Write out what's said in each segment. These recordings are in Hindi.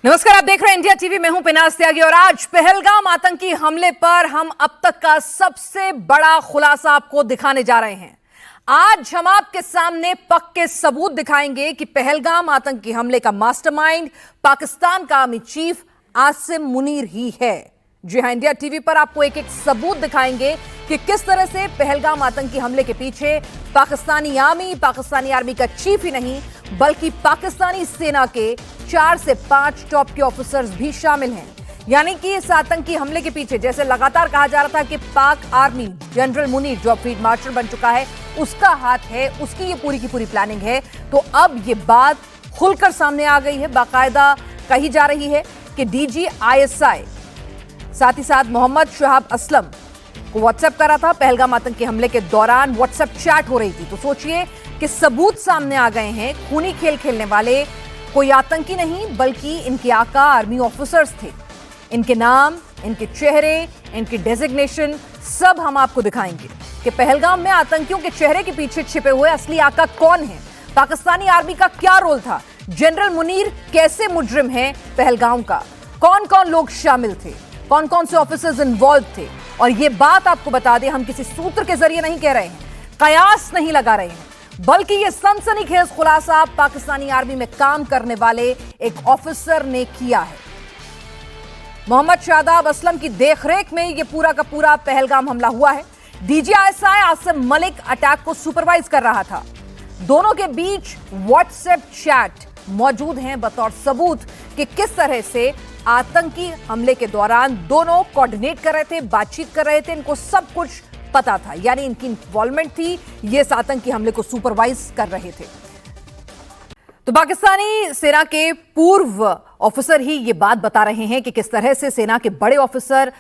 नमस्कार, आप देख रहे हैं इंडिया टीवी। मैं हूं पिनाज त्यागी और आज पहलगाम आतंकी हमले पर हम अब तक का सबसे बड़ा खुलासा आपको दिखाने जा रहे हैं। आज हम आपके सामने पक्के सबूत दिखाएंगे कि पहलगाम आतंकी हमले का मास्टरमाइंड पाकिस्तान का आर्मी चीफ आसिम मुनीर ही है। जी हां, इंडिया टीवी पर आपको एक एक सबूत दिखाएंगे कि किस तरह से पहलगाम आतंकी हमले के पीछे पाकिस्तानी आर्मी का चीफ ही नहीं बल्कि पाकिस्तानी सेना के 4 से 5 टॉप के ऑफिसर्स भी शामिल हैं। यानी कि इस आतंकी हमले के पीछे जैसे लगातार कहा जा रहा था कि पाक आर्मी जनरल मुनीर जो फील्ड मार्शल बन चुका है उसका हाथ है, उसकी ये पूरी की पूरी प्लानिंग है। तो अब ये बात खुलकर सामने आ गई है। बाकायदा कही जा रही है कि डीजी ISI साथ ही साथ मोहम्मद शहाब असलम को व्हाट्सएप करा था। पहलगाम आतंकी हमले के दौरान व्हाट्सएप चैट हो रही थी। तो सोचिए कि सबूत सामने आ गए हैं। खूनी खेल खेलने वाले कोई आतंकी नहीं बल्कि इनके आका आर्मी ऑफिसर्स थे। इनके नाम, इनके चेहरे, इनकी डेजिग्नेशन सब हम आपको दिखाएंगे कि पहलगाम में आतंकियों के चेहरे के पीछे छिपे हुए असली आका कौन है, पाकिस्तानी आर्मी का क्या रोल था, जनरल मुनीर कैसे मुजरिम है पहलगाम का, कौन कौन लोग शामिल थे, कौन कौन से ऑफिसर्स इन्वॉल्व थे। और यह बात आपको बता दें, हम किसी सूत्र के जरिए नहीं कह रहे हैं, कयास नहीं लगा रहे हैं, बल्कि यह सनसनीखेज खुलासा पाकिस्तानी आर्मी में काम करने वाले एक ऑफिसर ने किया है। मोहम्मद शादाब असलम की देखरेख में यह पूरा का पूरा पहलगाम हमला हुआ है। DG ISI Asim Malik attack को सुपरवाइज कर रहा था। दोनों के बीच व्हाट्सएप चैट मौजूद हैं बतौर सबूत कि किस तरह से आतंकी हमले के दौरान दोनों कोऑर्डिनेट कर रहे थे, बातचीत कर रहे थे, इनको सब कुछ पता था, यानी इनकी इन्वॉल्वमेंट थी, ये इस आतंकी हमले को सुपरवाइज कर रहे थे। तो पाकिस्तानी सेना के पूर्व ऑफिसर ही ये बात बता रहे हैं कि किस तरह से सेना के बड़े ऑफिसर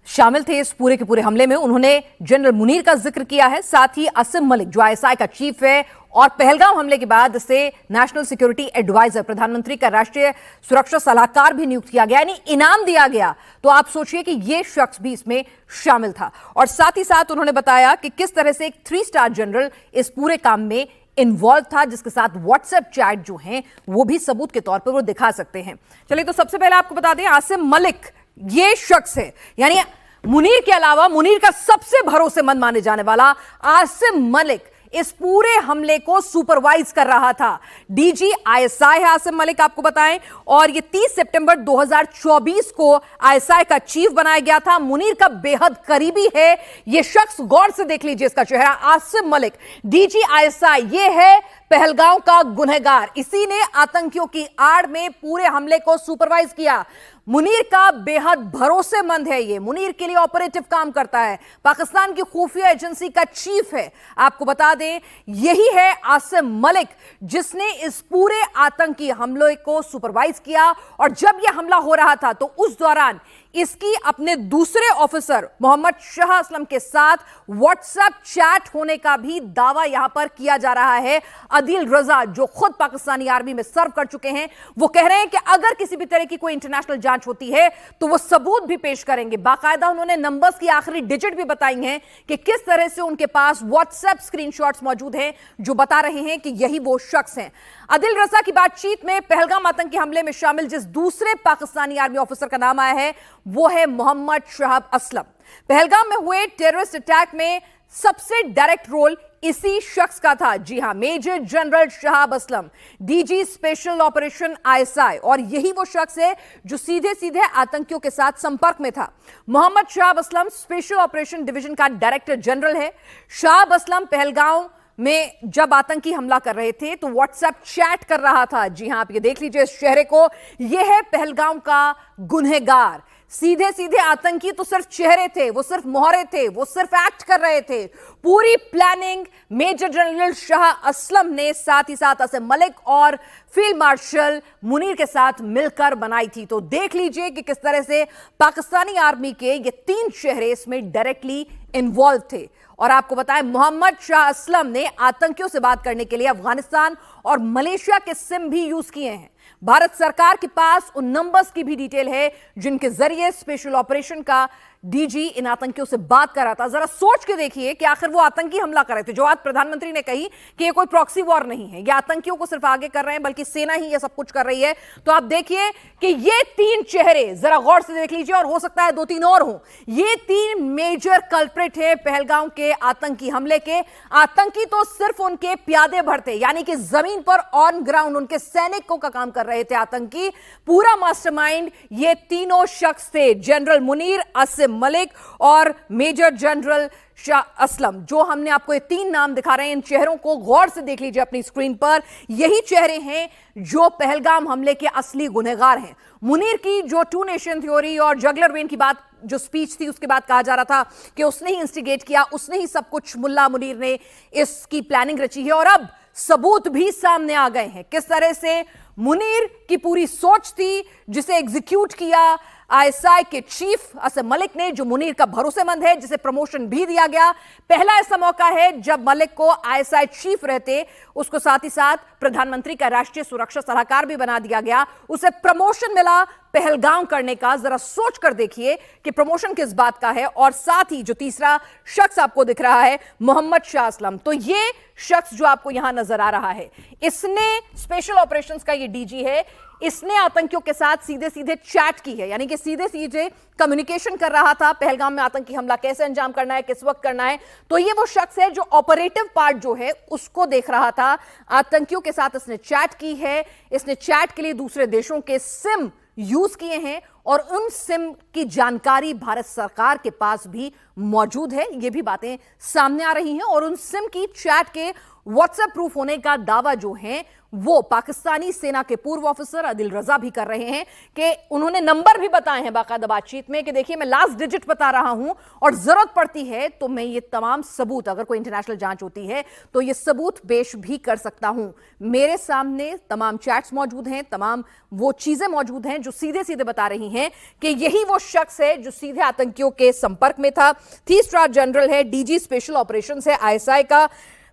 शामिल थे इस पूरे के पूरे हमले में। उन्होंने जनरल मुनीर का जिक्र किया है, साथ ही आसिम मलिक जो ISI का चीफ है और पहलगाम हमले के बाद से नेशनल सिक्योरिटी एडवाइजर, प्रधानमंत्री का राष्ट्रीय सुरक्षा सलाहकार भी नियुक्त किया गया, यानी इनाम दिया गया। तो आप सोचिए कि यह शख्स भी इसमें शामिल था। और साथ ही साथ उन्होंने बताया कि किस तरह से एक 3 स्टार जनरल इस पूरे काम में इन्वॉल्व था, जिसके साथ व्हाट्सएप चैट जो हैं वो भी सबूत के तौर पर वो दिखा सकते हैं। चलिए, तो सबसे पहले आपको बता दें, आसिम मलिक ये शख्स है, यानी मुनीर के अलावा मुनीर का सबसे भरोसेमंद माने जाने वाला आसिम मलिक इस पूरे हमले को सुपरवाइज कर रहा था। डीजी ISI है आसिम मलिक, आपको बताएं, और ये 30 सितंबर 2024 को ISI का चीफ बनाया गया था। मुनीर का बेहद करीबी है ये शख्स। गौर से देख लीजिए इसका चेहरा, आसिम मलिक डीजी ISI, ये है पहलगाम का गुनहगार। इसी ने आतंकियों की आड़ में पूरे हमले को सुपरवाइज किया। मुनीर का बेहद भरोसेमंद है ये, मुनीर के लिए ऑपरेटिव काम करता है, पाकिस्तान की खुफिया एजेंसी का चीफ है। आपको बता दें, यही है आसिम मलिक जिसने इस पूरे आतंकी हमले को सुपरवाइज किया। और जब यह हमला हो रहा था तो उस दौरान इसकी अपने दूसरे ऑफिसर मोहम्मद शाह असलम के साथ व्हाट्सएप चैट होने का भी दावा यहां पर किया जा रहा है। आदिल रजा जो खुद पाकिस्तानी आर्मी में सर्व कर चुके हैं, वो कह रहे हैं कि अगर किसी भी तरह की कोई इंटरनेशनल जांच होती है तो वो सबूत भी पेश करेंगे। बाकायदा उन्होंने नंबर्स की आखिरी डिजिट भी बताई हैं कि किस तरह से उनके पास व्हाट्सएप स्क्रीनशॉट्स मौजूद हैं जो बता रहे हैं कि यही वो शख्स हैं। आदिल रजा की बातचीत में पहलगाम आतंकी हमले में शामिल जिस दूसरे पाकिस्तानी आर्मी ऑफिसर का नाम आया है वो है मोहम्मद शहाब असलम। पहलगाम में हुए टेररिस्ट अटैक में सबसे डायरेक्ट रोल इसी शख्स का था। जी हां, major general Shahab Aslam, DG special operation ISI, और यही वो शख्स है जो सीधे सीधे आतंकियों के साथ संपर्क में था। Mohammad Shahab Aslam special operation division का डायरेक्टर जनरल है। शहाब असलम पहलगाम में जब आतंकी हमला कर रहे थे तो व्हाट्सएप चैट कर रहा था। जी हां, आप ये देख लीजिए इस चेहरे को, यह है पहलगाम का गुनहगार। सीधे सीधे आतंकी तो सिर्फ चेहरे थे, वो सिर्फ मोहरे थे, वो सिर्फ एक्ट कर रहे थे। पूरी planning major general Shah Aslam ने साथ ही साथ आसिम मलिक और फील्ड मार्शल मुनीर के साथ मिलकर बनाई थी। तो देख लीजिए कि किस तरह से पाकिस्तानी आर्मी के ये 3 चेहरे इसमें डायरेक्टली इन्वॉल्व थे। और आपको बताएं, मोहम्मद शाह असलम ने आतंकियों से बात करने के लिए अफगानिस्तान और मलेशिया के सिम भी यूज किए हैं। भारत सरकार के पास उन नंबर्स की भी डिटेल है जिनके जरिए स्पेशल ऑपरेशन का डीजी इन आतंकियों से बात कर रहा था। जरा सोच के देखिए कि आखिर वो आतंकी हमला कर रहे थे। जो आज प्रधानमंत्री ने कही कि ये कोई प्रॉक्सी वॉर नहीं है, ये आतंकियों को सिर्फ आगे कर रहे हैं, बल्कि सेना ही ये सब कुछ कर रही है। तो आप देखिए कि ये तीन चेहरे जरा गौर से देख लीजिए, और हो सकता है दो तीन और हों। ये तीन मेजर कल्प्रिट है पहलगाम के आतंकी हमले के। आतंकी तो सिर्फ उनके प्यादे भर थे, यानी कि जमीन पर ऑन ग्राउंड उनके सैनिकों का काम कर रहे थे आतंकी। पूरा मास्टरमाइंड ये तीनों शख्स थे, जनरल मुनीर, आसिम मलिक और मेजर जनरल शाह असलम। जो हमने आपको ये तीन नाम दिखा रहे हैं, इन चेहरों को गौर से देख लीजिए अपनी स्क्रीन पर। यही चेहरे हैं जो पहलगाम हमले के असली गुनहगार हैं। मुनीर की जो टू नेशन थ्योरी और जगलर वेन की बात, जो स्पीच थी, उसके बाद कहा जा रहा था कि उसने ही इंस्टिगेट किया, उसने ही सब कुछ, मुल्ला मुनीर ने इसकी प्लानिंग रची है। और अब सबूत भी सामने आ गए हैं किस तरह से मुनीर की पूरी सोच थी, जिसे एग्जीक्यूट किया आईएसआई के चीफ आसिम मलिक ने, जो मुनीर का भरोसेमंद है, जिसे प्रमोशन भी दिया गया। पहला ऐसा मौका है जब मलिक को आईएसआई चीफ रहते उसको साथ ही साथ प्रधानमंत्री का राष्ट्रीय सुरक्षा सलाहकार भी बना दिया गया, उसे प्रमोशन मिला पहलगाम करने का। जरा सोच कर देखिए कि प्रमोशन किस बात का है। और साथ ही जो तीसरा शख्स आपको दिख रहा है, मोहम्मद शाह असलम, तो ये शख्स जो आपको यहां नजर आ रहा है, इसने स्पेशल ऑपरेशंस का ये डीजी है। इसने आतंकियों के साथ सीधे सीधे चैट की है, यानी कि सीधे सीधे कम्युनिकेशन कर रहा था पहलगाम में आतंकी हमला कैसे अंजाम करना है, किस वक्त करना है। तो ये वो शख्स है जो ऑपरेटिव पार्ट जो है उसको देख रहा था। आतंकियों के साथ इसने चैट की है। इसने चैट के लिए दूसरे देशों के सिम यूज किए हैं, और उन सिम की जानकारी भारत सरकार के पास भी मौजूद है। ये भी बातें सामने आ रही हैं। और उन सिम की चैट के व्हाट्सएप प्रूफ होने का दावा जो है वो पाकिस्तानी सेना के पूर्व ऑफिसर आदिल रजा भी कर रहे हैं, कि उन्होंने नंबर भी बताए हैं बाकायदा बातचीत में, कि देखिए मैं लास्ट डिजिट बता रहा हूं, और जरूरत पड़ती है तो मैं ये तमाम सबूत, अगर कोई इंटरनेशनल जांच होती है तो ये सबूत पेश भी कर सकता हूं। मेरे सामने तमाम चैट्स मौजूद हैं, तमाम वो चीजें मौजूद हैं जो सीधे सीधे बता रही हैं कि यही वो शख्स है जो सीधे आतंकियों के संपर्क में था। 3 स्टार जनरल है, डीजी स्पेशल ऑपरेशन है आईएसआई का,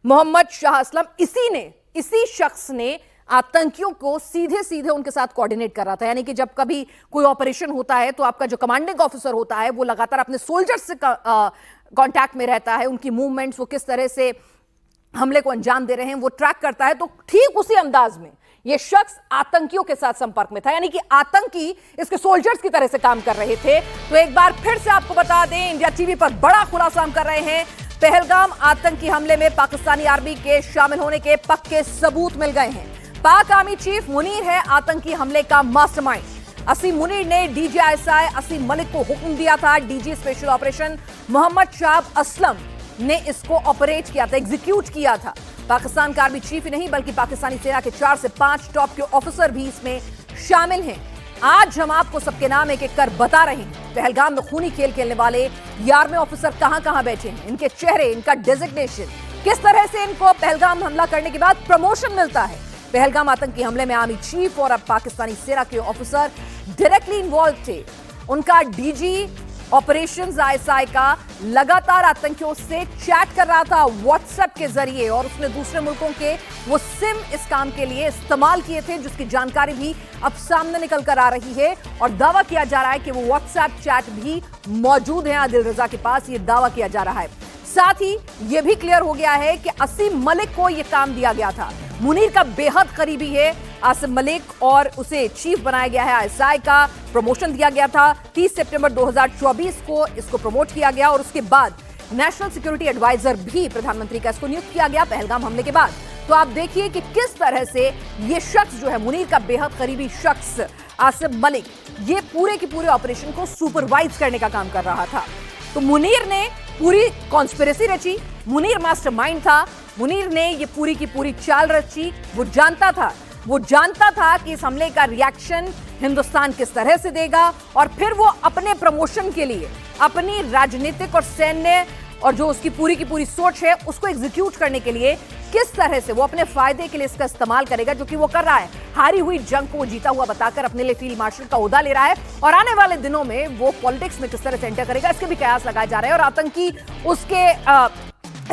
मोहम्मद शाह असलम। इसी शख्स ने आतंकियों को सीधे सीधे उनके साथ कोऑर्डिनेट कर रहा था। यानी कि जब कभी कोई ऑपरेशन होता है तो आपका जो कमांडिंग ऑफिसर होता है वो लगातार अपने सोल्जर्स से कांटेक्ट में रहता है, उनकी मूवमेंट्स, वो किस तरह से हमले को अंजाम दे रहे हैं वो ट्रैक करता है। तो ठीक उसी अंदाज में यह शख्स आतंकियों के साथ संपर्क में था, यानी कि आतंकी इसके सोल्जर्स की तरह से काम कर रहे थे। तो एक बार फिर से आपको बता दें, इंडिया टीवी पर बड़ा खुलासा हम कर रहे हैं। पहलगाम आतंकी हमले में पाकिस्तानी आर्मी के शामिल होने के पक्के सबूत मिल गए हैं। पाक आर्मी चीफ मुनीर है आतंकी हमले का मास्टरमाइंड। आसिम मुनीर ने डीजी आईएसआई आसिम मलिक को हुक्म दिया था। DG special operation Mohammad Shah Aslam ने इसको ऑपरेट किया था, एग्जीक्यूट किया था। पाकिस्तान का आर्मी चीफ ही नहीं बल्कि पाकिस्तानी सेना के 4 से 5 टॉप के ऑफिसर भी इसमें शामिल हैं। आज हम आपको सबके नाम एक एक कर बता रहे हैं। पहलगाम में खूनी खेल खेलने वाले ये आर्मी ऑफिसर कहां कहां बैठे हैं, इनके चेहरे, इनका डेजिग्नेशन, किस तरह से इनको पहलगाम हमला करने के बाद प्रमोशन मिलता है। पहलगाम आतंकी हमले में आर्मी चीफ और अब पाकिस्तानी सेना के ऑफिसर डायरेक्टली इन्वॉल्व थे। उनका डीजी ऑपरेशंस आईएसआई का लगातार आतंकियों से चैट कर रहा था व्हाट्सएप के जरिए, और उसने दूसरे मुल्कों के वो सिम इस काम के लिए इस्तेमाल किए थे, जिसकी जानकारी भी अब सामने निकल कर आ रही है। और दावा किया जा रहा है कि वो व्हाट्सएप चैट भी मौजूद है आदिल रजा के पास, ये दावा किया जा रहा है। साथ ही यह भी क्लियर हो गया है कि आसिम मलिक को यह काम दिया गया था। मुनीर का बेहद करीबी है आसिम मलिक, और उसे चीफ बनाया गया है आईएसआई का, प्रमोशन दिया गया था। 30 सितंबर 2024 को इसको प्रमोट किया गया, और उसके बाद नेशनल सिक्योरिटी एडवाइजर भी प्रधानमंत्री का इसको नियुक्त किया गया पहलगाम हमले के बाद। तो आप देखिए कि किस तरह से ये शख्स जो है, मुनीर का बेहद करीबी शख्स आसिम मलिक, ये पूरे के पूरे ऑपरेशन को सुपरवाइज करने का काम कर रहा था। तो मुनीर ने पूरी कॉन्स्पिरेसी रची, मुनीर मास्टरमाइंड था, मुनीर ने ये पूरी की पूरी चाल रची। वो जानता था कि इस हमले का रिएक्शन हिंदुस्तान किस तरह से देगा, और फिर वो अपने प्रमोशन के लिए, अपनी राजनीतिक और सैन्य और जो उसकी पूरी की पूरी सोच है उसको एग्जीक्यूट करने के लिए किस तरह से वो अपने फायदे के लिए इसका इस्तेमाल करेगा, जो कि वो कर रहा है। हारी हुई जंग को जीता हुआ बताकर अपने लिए फील्ड मार्शल का ओहदा ले रहा है, और आने वाले दिनों में वो पॉलिटिक्स में किस तरह से एंटर करेगा इसके भी कयास लगाए जा रहे हैं, और आतंकी उसके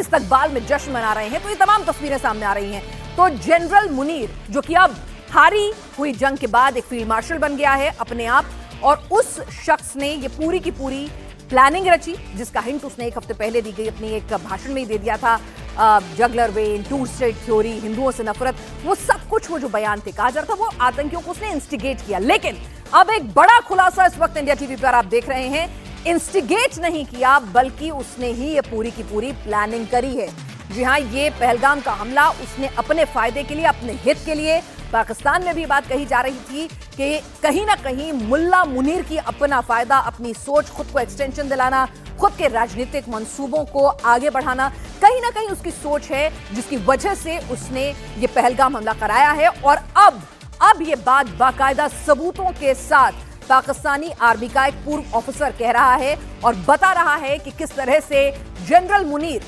इस्तकबाल में जश्न मना रहे हैं। तो ये तमाम तस्वीरें सामने आ रही हैं। तो जनरल मुनीर, जो कि अब हारी हुई जंग के बाद एक फील्ड मार्शल बन गया है अपने आप, और उस शख्स ने ये पूरी की पूरी प्लानिंग रची, जिसका हिंट उसने एक हफ्ते पहले दी गई अपनी एक भाषण में ही दे दिया था। Jugular vein, two state theory, हिंदुओं से नफरत, वो सब कुछ, वो जो बयान थे, कहा जा रहा था वो आतंकियों को उसने इंस्टिगेट किया। लेकिन अब एक बड़ा खुलासा इस वक्त इंडिया टीवी पर आप देख रहे हैं, इंस्टिगेट नहीं किया बल्कि उसने ही ये पूरी की पूरी प्लानिंग करी है। जी हां, ये पहलगाम का हमला उसने अपने फायदे के लिए, अपने हित के लिए, पाकिस्तान में भी बात कही जा रही थी कि कहीं ना कहीं मुल्ला मुनीर की अपना फायदा, अपनी सोच, खुद को एक्सटेंशन दिलाना, खुद के राजनीतिक मंसूबों को आगे बढ़ाना, कहीं ना कहीं उसकी सोच है जिसकी वजह से उसने ये पहलगाम हमला कराया है। और अब ये बात बाकायदा सबूतों के साथ पाकिस्तानी आर्मी का एक पूर्व ऑफिसर कह रहा है और बता रहा है कि किस तरह से जनरल मुनीर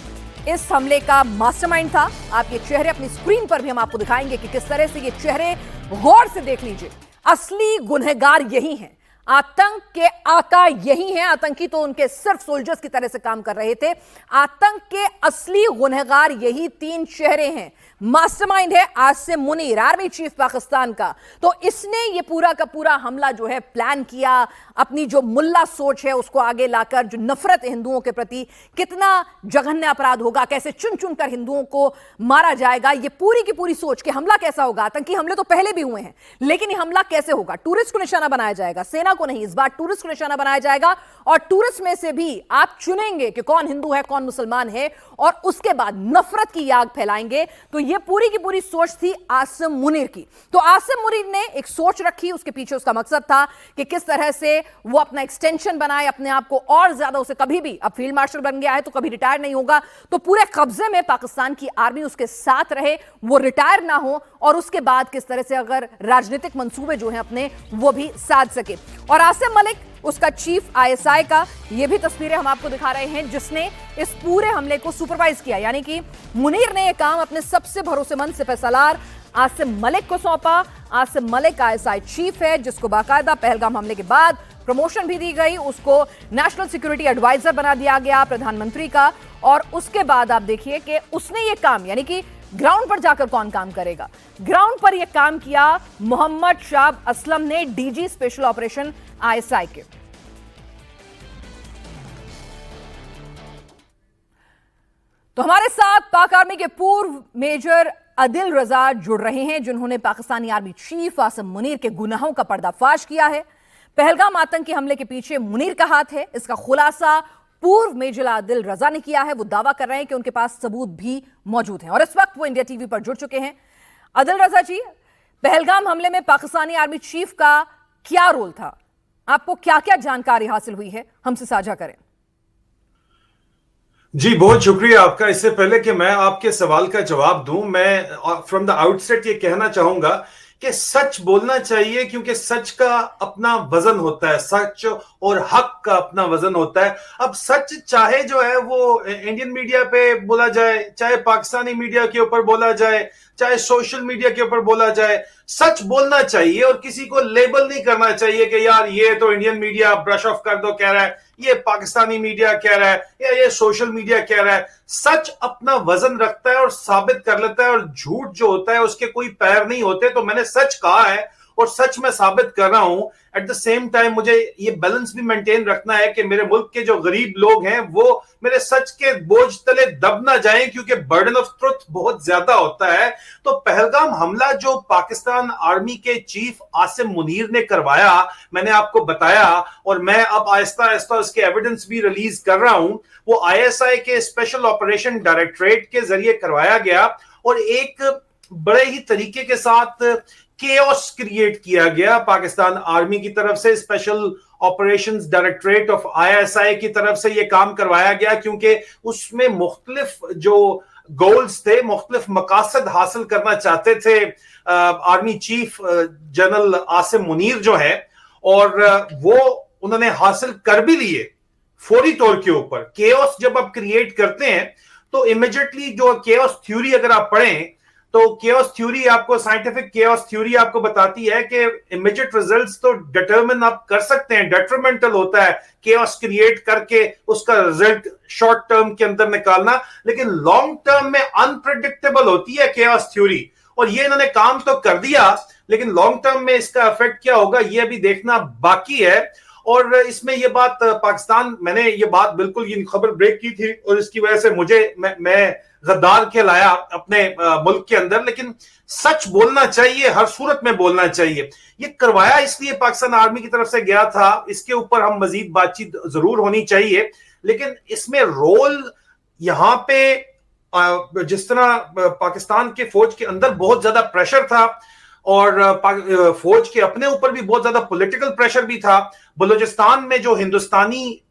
इस हमले का मास्टरमाइंड था। आप ये चेहरे अपनी स्क्रीन पर भी हम आपको दिखाएंगे कि किस तरह से ये चेहरे, गौर से देख लीजिए, असली गुनहगार यही हैं, आतंक के आका यही हैं। आतंकी तो उनके सिर्फ सोल्जर्स की तरह से काम कर रहे थे, आतंक के असली गुनहगार यही तीन चेहरे हैं। मास्टरमाइंड है आसिम मुनीर, आर्मी चीफ पाकिस्तान का। तो इसने ये पूरा का पूरा हमला जो है प्लान किया, अपनी जो मुल्ला सोच है उसको आगे लाकर, जो नफरत है हिंदुओं के प्रति, कितना जघन्य अपराध होगा, कैसे चुन चुन कर हिंदुओं को मारा जाएगा, ये पूरी की पूरी सोच के हमला कैसा होगा। आतंकी हमले तो पहले भी हुए हैं, लेकिन ये हमला कैसे होगा? टूरिस्ट को निशाना बनाया जाएगा, सेना को नहीं, इस बार टूरिस्ट को निशाना बनाया जाएगा। और टूरिस्ट में से भी आप चुनेंगे कि कौन हिंदू है, कौन मुसलमान है, और उसके बाद नफरत की आग फैलाएंगे। तो ये पूरी की पूरी सोच थी आसिम मुनीर की। तो आसिम मुनीर ने एक सोच रखी, उसके पीछे उसका मकसद था कि किस तरह से वो अपना एक्सटेंशन बनाए, अपने आप को और ज्यादा, उसे कभी भी, अब फील्ड मार्शल बन गया है तो कभी रिटायर नहीं होगा, तो पूरे कब्जे में पाकिस्तान की आर्मी उसके साथ रहे, वो रिटायर ना हो, और उसके बाद किस तरह से अगर राजनीतिक मंसूबे जो हैं अपने वो भी साध सके। और आसिम मलिक, उसका चीफ आईएसआई का, ये भी तस्वीरें हम आपको दिखा रहे हैं, जिसने इस पूरे हमले को सुपरवाइज किया। यानी कि मुनीर ने यह काम अपने सबसे भरोसेमंद सिपहसालार आसिम मलिक को सौंपा। आसिम मलिक आईएसआई चीफ है, जिसको बाकायदा पहलगाम हमले के बाद प्रमोशन भी दी गई, उसको नेशनल सिक्योरिटी एडवाइजर बना दिया गया प्रधानमंत्री का। और उसके बाद आप देखिए कि उसने ये काम, यानी कि ग्राउंड पर जाकर कौन काम करेगा, ग्राउंड पर यह काम किया मोहम्मद शाह असलम ने, डीजी स्पेशल ऑपरेशन आईएसआई के। तो हमारे साथ पाक आर्मी के पूर्व मेजर आदिल रजा जुड़ रहे हैं, जिन्होंने पाकिस्तानी आर्मी चीफ आसिम मुनीर के गुनाहों का पर्दाफाश किया है। पहलगाम आतंकी हमले के पीछे मुनीर का हाथ है, इसका खुलासा पूर्व मेजर आदिल रजा ने किया है। वो दावा कर रहे हैं कि उनके पास सबूत भी मौजूद हैं और इस वक्त वो इंडिया टीवी पर जुड़ चुके हैं। आदिल रजा जी, पहलगाम हमले में पाकिस्तानी आर्मी चीफ का क्या रोल था? आपको क्या क्या जानकारी हासिल हुई है, हमसे साझा करें। जी बहुत शुक्रिया आपका। इससे पहले कि मैं आपके सवाल का जवाब दूं, मैं फ्रॉम द आउटसेट ये कहना चाहूंगा कि सच बोलना चाहिए, क्योंकि सच का अपना वजन होता है, सच और हक का अपना वजन होता है। अब सच चाहे जो है वो इंडियन मीडिया पे बोला जाए, चाहे पाकिस्तानी मीडिया के ऊपर बोला जाए, चाहे सोशल मीडिया के ऊपर बोला जाए, सच बोलना चाहिए और किसी को लेबल नहीं करना चाहिए कि यार ये तो इंडियन मीडिया ब्रश ऑफ कर दो कह रहा है, ये पाकिस्तानी मीडिया कह रहा है, या ये सोशल मीडिया कह रहा है। सच अपना वजन रखता है और साबित कर लेता है, और झूठ जो होता है उसके कोई पैर नहीं होते। तो मैंने सच कहा है और सच मैं साबित कर रहा हूं। एट द सेम टाइम मुझे ये बैलेंस भी मेंटेन रखना है कि मेरे मुल्क के जो गरीब लोग हैं वो मेरे सच के बोझ तले दब ना जाएं, क्योंकि बर्डन ऑफ ट्रुथ बहुत ज्यादा होता है। तो पहलगाम हमला जो पाकिस्तान आर्मी के चीफ आसिम मुनीर ने करवाया, मैंने आपको बताया, और मैं अब आहिस्ता आहिस्ता उसके एविडेंस भी रिलीज कर रहा हूं। वो आईएसआई के स्पेशल ऑपरेशन डायरेक्टरेट के जरिए करवाया गया और एक बड़े ही तरीके के साथ केओस क्रिएट किया गया पाकिस्तान आर्मी की तरफ से। Special operations directorate of ISI की तरफ से यह काम करवाया गया, क्योंकि उसमें मुख्तलिफ जो गोल्स थे, मुख्तलिफ मकासद हासिल करना चाहते थे army chief general Asim Munir जो है, और वो उन्होंने हासिल कर भी लिए फौरी तौर के ऊपर। केओस जब आप क्रिएट करते हैं तो इमीडिएटली जो केओस थ्योरी अगर आप पढ़ें तो केओस थ्योरी आपको, साइंटिफिक केओस थ्योरी आपको बताती है कि इमीडिएट रिजल्ट्स तो डिटरमिन आप कर सकते हैं, डेट्रीमेंटल होता है केओस क्रिएट करके उसका रिजल्ट शॉर्ट टर्म के अंदर निकालना, लेकिन लॉन्ग टर्म में अनप्रेडिक्टेबल होती है केओस थ्योरी। और ये इन्होंने काम तो कर दिया, लेकिन लॉन्ग टर्म में इसका इफेक्ट क्या होगा ये अभी देखना बाकी है। और इसमें ये बात पाकिस्तान, मैंने ये बात बिल्कुल ये खबर ब्रेक की थी और इसकी वजह से मैं गद्दार कहलाया अपने मुल्क के अंदर, लेकिन सच बोलना चाहिए, हर सूरत में बोलना चाहिए। ये करवाया इसलिए पाकिस्तान आर्मी की तरफ से गया था, इसके ऊपर हम मजीद बातचीत जरूर होनी चाहिए, लेकिन इसमें रोल यहां पे जिस तरह पाकिस्तान के फौज के अंदर बहुत ज्यादा प्रेशर था और फौज के अपने ऊपर भी बहुत ज्यादा पॉलिटिकल प्रेशर भी था। बलूचिस्तान में जो हिंदुस्तानी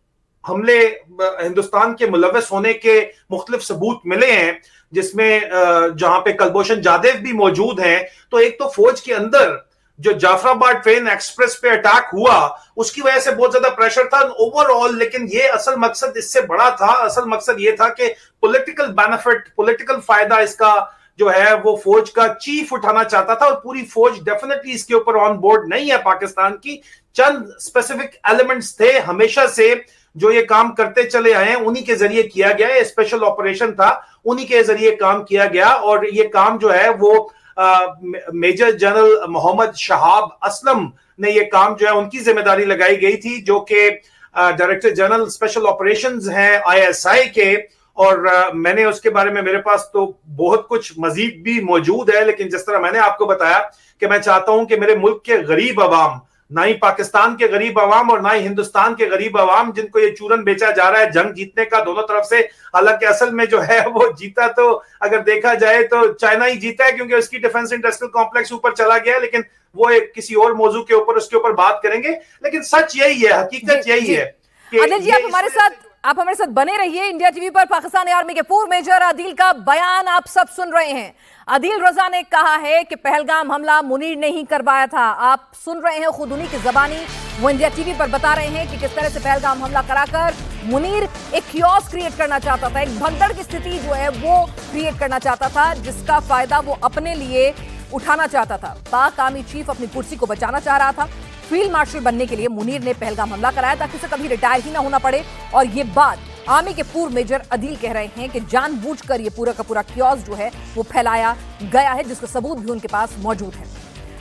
हमले, हिंदुस्तान के मुलव्वस होने के मुख्तलिफ सबूत मिले हैं, जिसमें जहां पे कुलभूषण जाधव भी मौजूद हैं, तो एक तो फौज के अंदर जो जाफराबाद ट्रेन एक्सप्रेस पे अटैक हुआ उसकी वजह से बहुत ज्यादा प्रेशर था ओवरऑल। लेकिन ये असल मकसद इससे बड़ा था, असल मकसद ये था कि पॉलिटिकल बेनिफिट, पॉलिटिकल फायदा इसका जो है वो फौज का चीफ उठाना चाहता था, और पूरी फौज डेफिनेटली इसके ऊपर ऑन बोर्ड नहीं है पाकिस्तान की। चंद स्पेसिफिक एलिमेंट्स थे हमेशा से जो ये काम करते चले आए हैं, उन्हीं के जरिए किया गया। ये स्पेशल ऑपरेशन था, उन्हीं के जरिए काम किया गया, और ये काम जो है वो मेजर जनरल मोहम्मद शहाब असलम ने ये काम जो है उनकी जिम्मेदारी लगाई गई थी, जो कि डायरेक्टर जनरल स्पेशल ऑपरेशंस हैं आईएसआई के। और मैंने उसके बारे में, मेरे पास तो बहुत कुछ मजीद भी मौजूद है, लेकिन जिस तरह मैंने आपको बताया कि मैं चाहता हूं कि मेरे मुल्क के गरीब अवाम, ना ही पाकिस्तान के गरीब अवाम और ना ही हिंदुस्तान के गरीब अवाम जिनको ये चूरन बेचा जा रहा है जंग जीतने का दोनों तरफ से, हालांकि असल में जो है वो जीता तो अगर देखा जाए तो चाइना ही जीता है, क्योंकि उसकी डिफेंस इंडस्ट्रियल कॉम्प्लेक्स ऊपर चला गया है, लेकिन वो एक किसी और मौजू के ऊपर उसके ऊपर बात करेंगे। लेकिन सच यही है, हकीकत यही है कि आदिल जी, आप हमारे साथ बने रहिए। इंडिया टीवी पर पाकिस्तानी आर्मी के पूर्व मेजर आदिल का बयान आप सब सुन रहे हैं। आदिल रजा ने कहा है कि पहलगाम हमला मुनीर ने ही करवाया था। आप सुन रहे हैं, खुद उन्हीं की जबानी वो इंडिया टीवी पर बता रहे हैं कि किस तरह से पहलगाम हमला कराकर मुनीर एक कियोस्क क्रिएट करना चाहता था, एक भगदड़ की स्थिति जो है वो क्रिएट करना चाहता था, जिसका फायदा वो अपने लिए उठाना चाहता था। पाक आर्मी चीफ अपनी कुर्सी को बचाना चाह रहा था। फील्ड मार्शल बनने के लिए मुनीर ने पहलगाम हमला कराया ताकि उसे कभी रिटायर ही ना होना पड़े। और ये बात आर्मी के पूर्व मेजर आदिल कह रहे हैं कि जानबूझकर ये पूरा का पूरा क्योस जो है वो फैलाया गया है, जिसका सबूत भी उनके पास मौजूद है।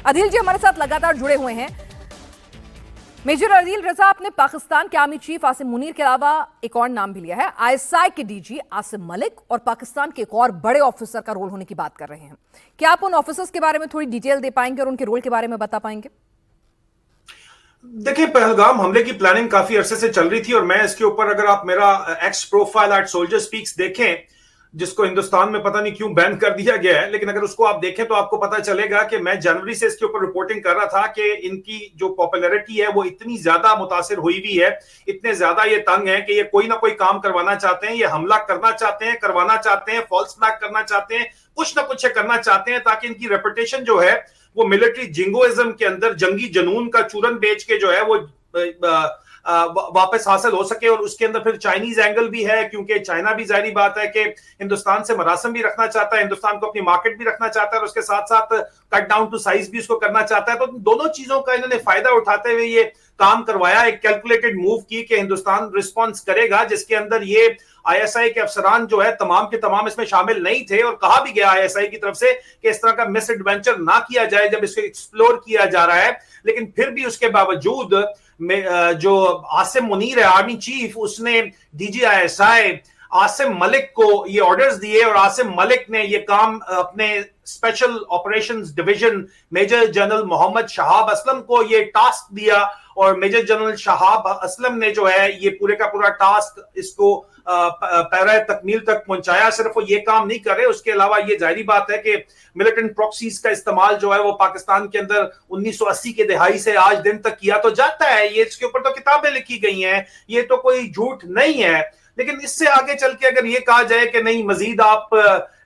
आदिल जी हमारे साथ लगातार जुड़े हुए हैं। मेजर आदिल रजा, आपने पाकिस्तान के आर्मी चीफ आसिम मुनीर के अलावा एक और नाम भी लिया है, आईएसआई के डीजी आसिम मलिक, और पाकिस्तान के एक और बड़े ऑफिसर का रोल होने की बात कर रहे हैं। क्या आप उन ऑफिसर्स के बारे में थोड़ी डिटेल दे पाएंगे और उनके रोल के बारे में बता पाएंगे? देखिए, पहलगाम हमले की प्लानिंग काफी अरसे से चल रही थी, और मैं इसके ऊपर, अगर आप मेरा X profile at soldier speaks देखें, जिसको हिंदुस्तान में पता नहीं क्यों बैन कर दिया गया है, लेकिन अगर उसको आप देखें तो आपको पता चलेगा कि मैं जनवरी से इसके ऊपर रिपोर्टिंग कर रहा था कि इनकी जो पॉपुलैरिटी है वो इतनी ज्यादा मुतासिर हुई हुई है, इतने ज्यादा ये तंग है कि ये कोई ना कोई काम करवाना चाहते हैं, ये हमला करना चाहते हैं, करवाना चाहते हैं, फॉल्स फ्लैग करना चाहते हैं, कुछ ना कुछ करना चाहते हैं, ताकि इनकी रेपुटेशन जो है वो मिलिट्री जिंगोइज्म के अंदर जंगी जुनून का चूरन बेच के जो है वो वापस हासिल हो सके। और उसके अंदर फिर चाइनीज एंगल भी है, क्योंकि चाइना भी जाहिर बात है कि हिंदुस्तान से मरासम भी रखना चाहता है, हिंदुस्तान को अपनी मार्केट भी रखना चाहता है, और उसके साथ साथ कट डाउन टू साइज भी उसको करना चाहता है। तो दोनों चीजों का इन्होंने फायदा उठाते हुए ये काम करवाया, एक कैलकुलेटेड मूव की कि हिंदुस्तान रिस्पॉन्स करेगा, जिसके अंदर ये आईएसआई के अफसरान जो है तमाम के तमाम इसमें शामिल नहीं थे, और कहा भी गया आईएसआई की तरफ से कि इस तरह का मिस एडवेंचर ना किया जाए जब इसको एक्सप्लोर किया जा रहा है। लेकिन फिर भी उसके बावजूद जो आसिम मुनीर है आर्मी चीफ, उसने डीजी आईएसआई आसिम मलिक को ये ऑर्डर्स दिए, और आसिम मलिक ने ये काम अपने special operations division major general Mohammad Shahab Aslam को ये टास्क दिया, और मेजर जनरल शहाब असलम ने जो है ये पूरे का पूरा टास्क इसको पैरा तकमील तक पहुंचाया। सिर्फ वो ये काम नहीं कर रहे, उसके अलावा ये जाहिर बात है कि मिलिटेंट प्रॉक्सीज का इस्तेमाल जो है वो पाकिस्तान के अंदर 1980 के दहाई से आज दिन तक किया तो जाता है, ये इसके ऊपर तो किताबें लिखी गई हैं, ये तो कोई झूठ नहीं है। लेकिन इससे आगे चल के अगर ये कहा जाए कि नहीं, मजीद आप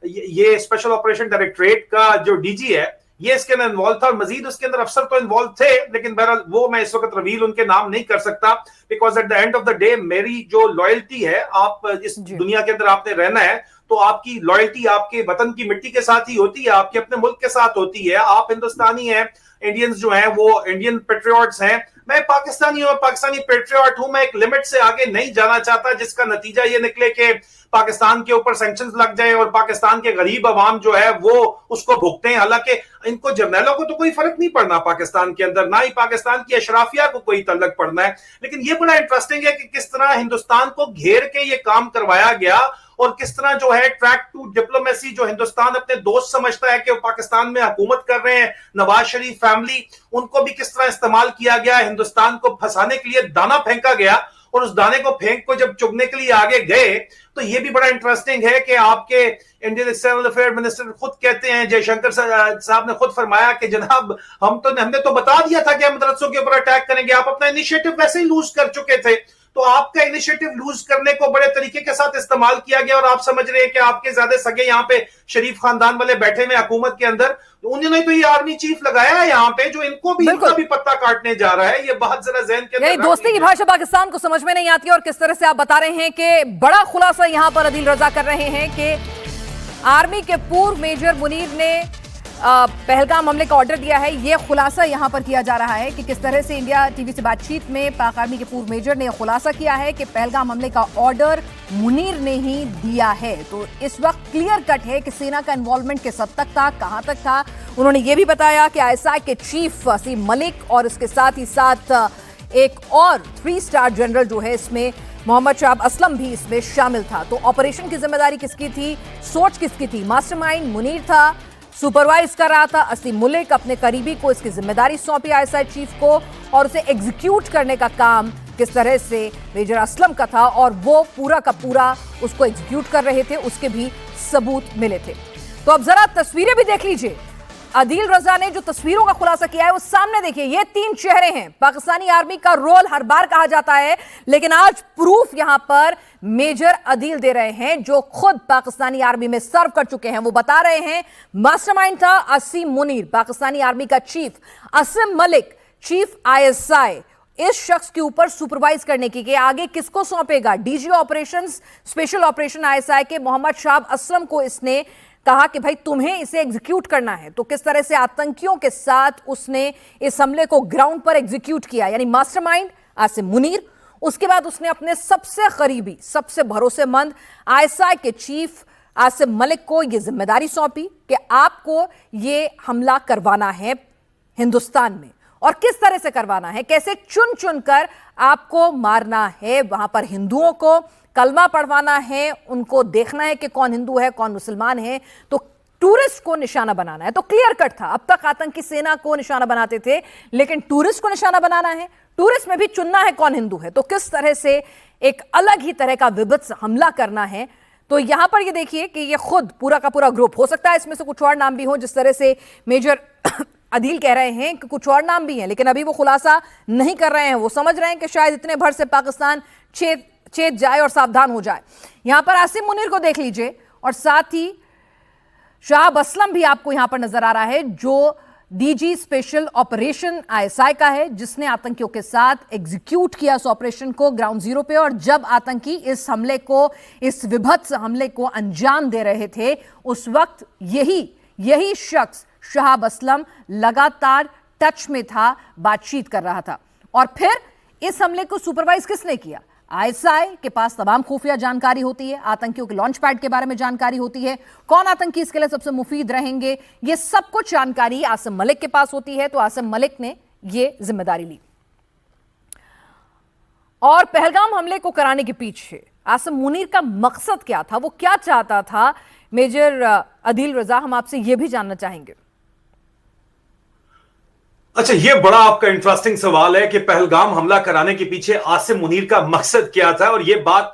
ये स्पेशल ऑपरेशन डायरेक्टरेट का जो डीजी है ये इसके अंदर इन्वॉल्व था, और मजीद उसके अंदर अफसर तो इन्वॉल्व थे, लेकिन बहरहाल वो मैं इस वक्त रिवील उनके नाम नहीं कर सकता, because at the end of the day मेरी जो लॉयल्टी है, आप इस दुनिया के अंदर आपने रहना है तो आपकी लॉयल्टी आपके वतन की मिट्टी के साथ ही होती है, आपके अपने मुल्क के साथ होती है। आप हिंदुस्तानी हैं, इंडियंस जो हैं वो इंडियन पेट्रियट्स हैं, मैं पाकिस्तानी हूं, पाकिस्तानी पेट्रियट हूं, मैं एक लिमिट से आगे नहीं जाना चाहता जिसका नतीजा ये निकले कि पाकिस्तान के ऊपर सैंक्शंस लग जाए और पाकिस्तान के गरीब अवाम जो है वो उसको भुगते हैं। हालांकि इनको जर्नैलों को तो कोई फर्क नहीं पड़ना पाकिस्तान के अंदर, ना ही पाकिस्तान की अशराफिया को कोई तल्लक पड़ना है। लेकिन ये बड़ा इंटरेस्टिंग है कि किस तरह हिंदुस्तान को घेर के ये काम करवाया गया और किस तरह जो है ट्रैक टू डिप्लोमेसी जो हिंदुस्तान अपने दोस्त समझता है कि वो पाकिस्तान में हुकूमत कर रहे हैं, नवाज शरीफ फैमिली, उनको भी किस तरह इस्तेमाल किया गया, हिंदुस्तान को फंसाने के लिए दाना फेंका गया और उस दाने को फेंक को जब चुगने के लिए आगे गए तो ये भी बड़ा इंटरेस्टिंग है कि आपके इंडियन एक्सटर्नल अफेयर मिनिस्टर खुद कहते हैं, जयशंकर साहब ने खुद फरमाया कि जनाब हमने तो बता दिया था कि हम मदरसों के ऊपर अटैक करेंगे, आप अपना इनिशिएटिव वैसे ही लूज कर चुके थे। तो आपका इनिशिएटिव लूज करने को बड़े तरीके के साथ इस्तेमाल किया गया और आप समझ रहे हैं कि आपके ज्यादा सगे यहाँ पे शरीफ खानदान वाले बैठे हुए हुकूमत के अंदर, उन्होंने तो ये आर्मी चीफ लगाया है यहाँ पे जो इनको भी इनका भी पत्ता काटने जा रहा है। ये बात जरा ज़हन के अंदर दोस्ती की भाषा पाकिस्तान को समझ में नहीं आती और किस तरह से आप बता रहे हैं कि बड़ा खुलासा यहाँ पर अदील रजा कर रहे हैं कि आर्मी के पूर्व मेजर मुनीर ने पहलगाम हमले का ऑर्डर दिया है। यह खुलासा यहां पर किया जा रहा है कि किस तरह से इंडिया टीवी से बातचीत में पाक आर्मी के पूर्व मेजर ने यह खुलासा किया है कि पहलगाम हमले का ऑर्डर मुनीर ने ही दिया है। तो इस वक्त क्लियर कट है कि सेना का इन्वॉल्वमेंट किस हद तक था, कहां तक था। उन्होंने ये भी बताया कि आईएसआई के चीफ असीम मलिक और इसके साथ ही साथ एक और 3 स्टार जनरल जो है इसमें मोहम्मद शाह असलम भी इसमें शामिल था। तो ऑपरेशन की जिम्मेदारी किसकी थी, सोच किसकी थी? मास्टरमाइंड मुनीर था, सुपरवाइज कर रहा था असीम मलिक, अपने करीबी को इसकी जिम्मेदारी सौंपी आईएसआई चीफ को और उसे एग्जीक्यूट करने का काम किस तरह से मेजर असलम का था और वो पूरा का पूरा उसको एग्जीक्यूट कर रहे थे, उसके भी सबूत मिले थे। तो अब जरा तस्वीरें भी देख लीजिए। अदील रजा ने जो तस्वीरों का खुलासा किया है वो सामने देखिए। ये 3 चेहरे हैं। पाकिस्तानी आर्मी का रोल हर बार कहा जाता है, लेकिन आज प्रूफ यहां पर मेजर अदील दे रहे हैं जो खुद पाकिस्तानी आर्मी में सर्व कर चुके हैं। वो बता रहे हैं मास्टरमाइंड था असीम मुनीर, पाकिस्तानी आर्मी का चीफ असीम मलिक, चीफ आईएसआई। इस शख्स के ऊपर सुपरवाइज करने की कि आगे किसको सौंपेगा, DG operations special operation ISI के मोहम्मद शाह असलम को इसने कहा कि भाई तुम्हें इसे एग्जीक्यूट करना है। तो किस तरह से आतंकियों के साथ उसने इस हमले को ग्राउंड पर एग्जीक्यूट किया, यानी मास्टरमाइंड आसिम मुनीर। उसके बाद उसने अपने सबसे करीबी, सबसे भरोसेमंद आईएसआई के चीफ आसिम मलिक को यह जिम्मेदारी सौंपी कि आपको ये हमला करवाना है हिंदुस्तान में और किस तरह से करवाना है, कैसे चुन चुन कर आपको मारना है। वहां पर हिंदुओं को कलमा पढ़वाना है, उनको देखना है कि कौन हिंदू है कौन मुसलमान है, तो टूरिस्ट को निशाना बनाना है। तो क्लियर कट था, अब तक आतंकी सेना को निशाना बनाते थे, लेकिन टूरिस्ट को निशाना बनाना है, टूरिस्ट में भी चुनना है कौन हिंदू है। तो किस तरह से एक अलग ही तरह का विभत्स हमला करना है। तो यहां पर ये देखिए कि ये खुद पूरा का पूरा ग्रुप, हो सकता है इसमें से कुछ और नाम भी हो, जिस तरह से मेजर अदील कह रहे हैं कि कुछ और नाम भी हैं, लेकिन अभी वो खुलासा नहीं कर रहे हैं। वो समझ रहे हैं कि शायद इतने भर से पाकिस्तान चेत जाए और सावधान हो जाए। यहां पर आसिम मुनीर को देख लीजिए और साथ ही शाह असलम भी आपको यहां पर नजर आ रहा है, जो डीजी स्पेशल ऑपरेशन आईएसआई का है, जिसने आतंकियों के साथ एग्जीक्यूट किया इस ऑपरेशन को ग्राउंड जीरो पे। और जब आतंकी इस हमले को, इस विभत्स हमले को अंजाम दे रहे थे, उस वक्त यही शख्स शाह असलम लगातार टच में था, बातचीत कर रहा था। और फिर इस हमले को सुपरवाइज किसने किया? आईएसआई के पास तमाम खुफिया जानकारी होती है, आतंकियों के लॉन्च पैड के बारे में जानकारी होती है, कौन आतंकी इसके लिए सबसे मुफीद रहेंगे, ये सब कुछ जानकारी आसिम मलिक के पास होती है। तो आसिम मलिक ने ये जिम्मेदारी ली और पहलगाम हमले को कराने के पीछे आसिम मुनीर का मकसद क्या था, वो क्या चाहता था? मेजर अदील रजा, हम आपसे ये भी जानना चाहेंगे। अच्छा, ये बड़ा आपका इंटरेस्टिंग सवाल है कि पहलगाम हमला कराने के पीछे आसिम मुनीर का मकसद क्या था। और ये बात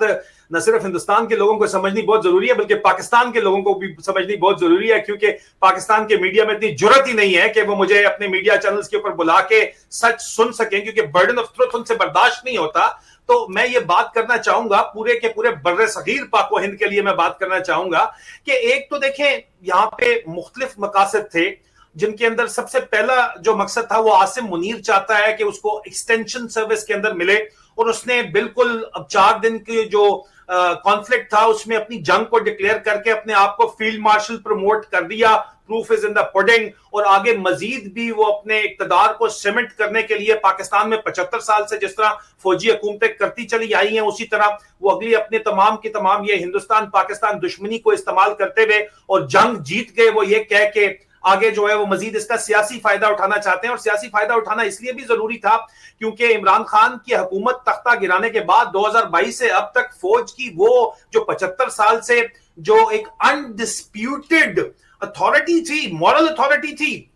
न सिर्फ हिंदुस्तान के लोगों को समझनी बहुत जरूरी है, बल्कि पाकिस्तान के लोगों को भी समझनी बहुत जरूरी है, क्योंकि पाकिस्तान के मीडिया में इतनी जुर्रत ही नहीं है कि वो मुझे अपने मीडिया चैनल्स के ऊपर बुला के सच सुन सकें, क्योंकि बर्डन ऑफ ट्रुथ उनसे बर्दाश्त नहीं होता। तो मैं ये बात करना चाहूंगा पूरे के पूरे बर्रे सगीर पाको हिंद के लिए मैं बात करना चाहूंगा कि एक तो देखें, यहाँ पे मुख्तलिफ मकासद थे, जिनके अंदर सबसे पहला जो मकसद था वो आसिम मुनीर चाहता है कि उसको एक्सटेंशन सर्विस के अंदर मिले। और उसने बिल्कुल अब 4 दिन की जो कॉन्फ्लिक्ट था उसमें अपनी जंग को डिक्लेयर करके अपने आप को फील्ड मार्शल प्रमोट कर दिया, proof is in the pudding. और आगे मजीद भी वो अपने इक्तदार को सीमेंट करने के लिए पाकिस्तान में 75 साल से जिस तरह फौजी हुकूमतें करती चली आई हैं, उसी तरह वो अगली अपने तमाम की तमाम ये हिंदुस्तान पाकिस्तान दुश्मनी को इस्तेमाल करते हुए और जंग जीत गए, वो ये कह के आगे जो है वो मजीद इसका सियासी फायदा उठाना चाहते हैं। और सियासी फायदा उठाना इसलिए भी जरूरी था क्योंकि इमरान खान की हुकूमत तख्ता गिराने के बाद 2022 से अब तक फौज की वो जो 75 साल से जो एक अनडिस्प्यूटेड अथॉरिटी थी, मॉरल अथॉरिटी थी,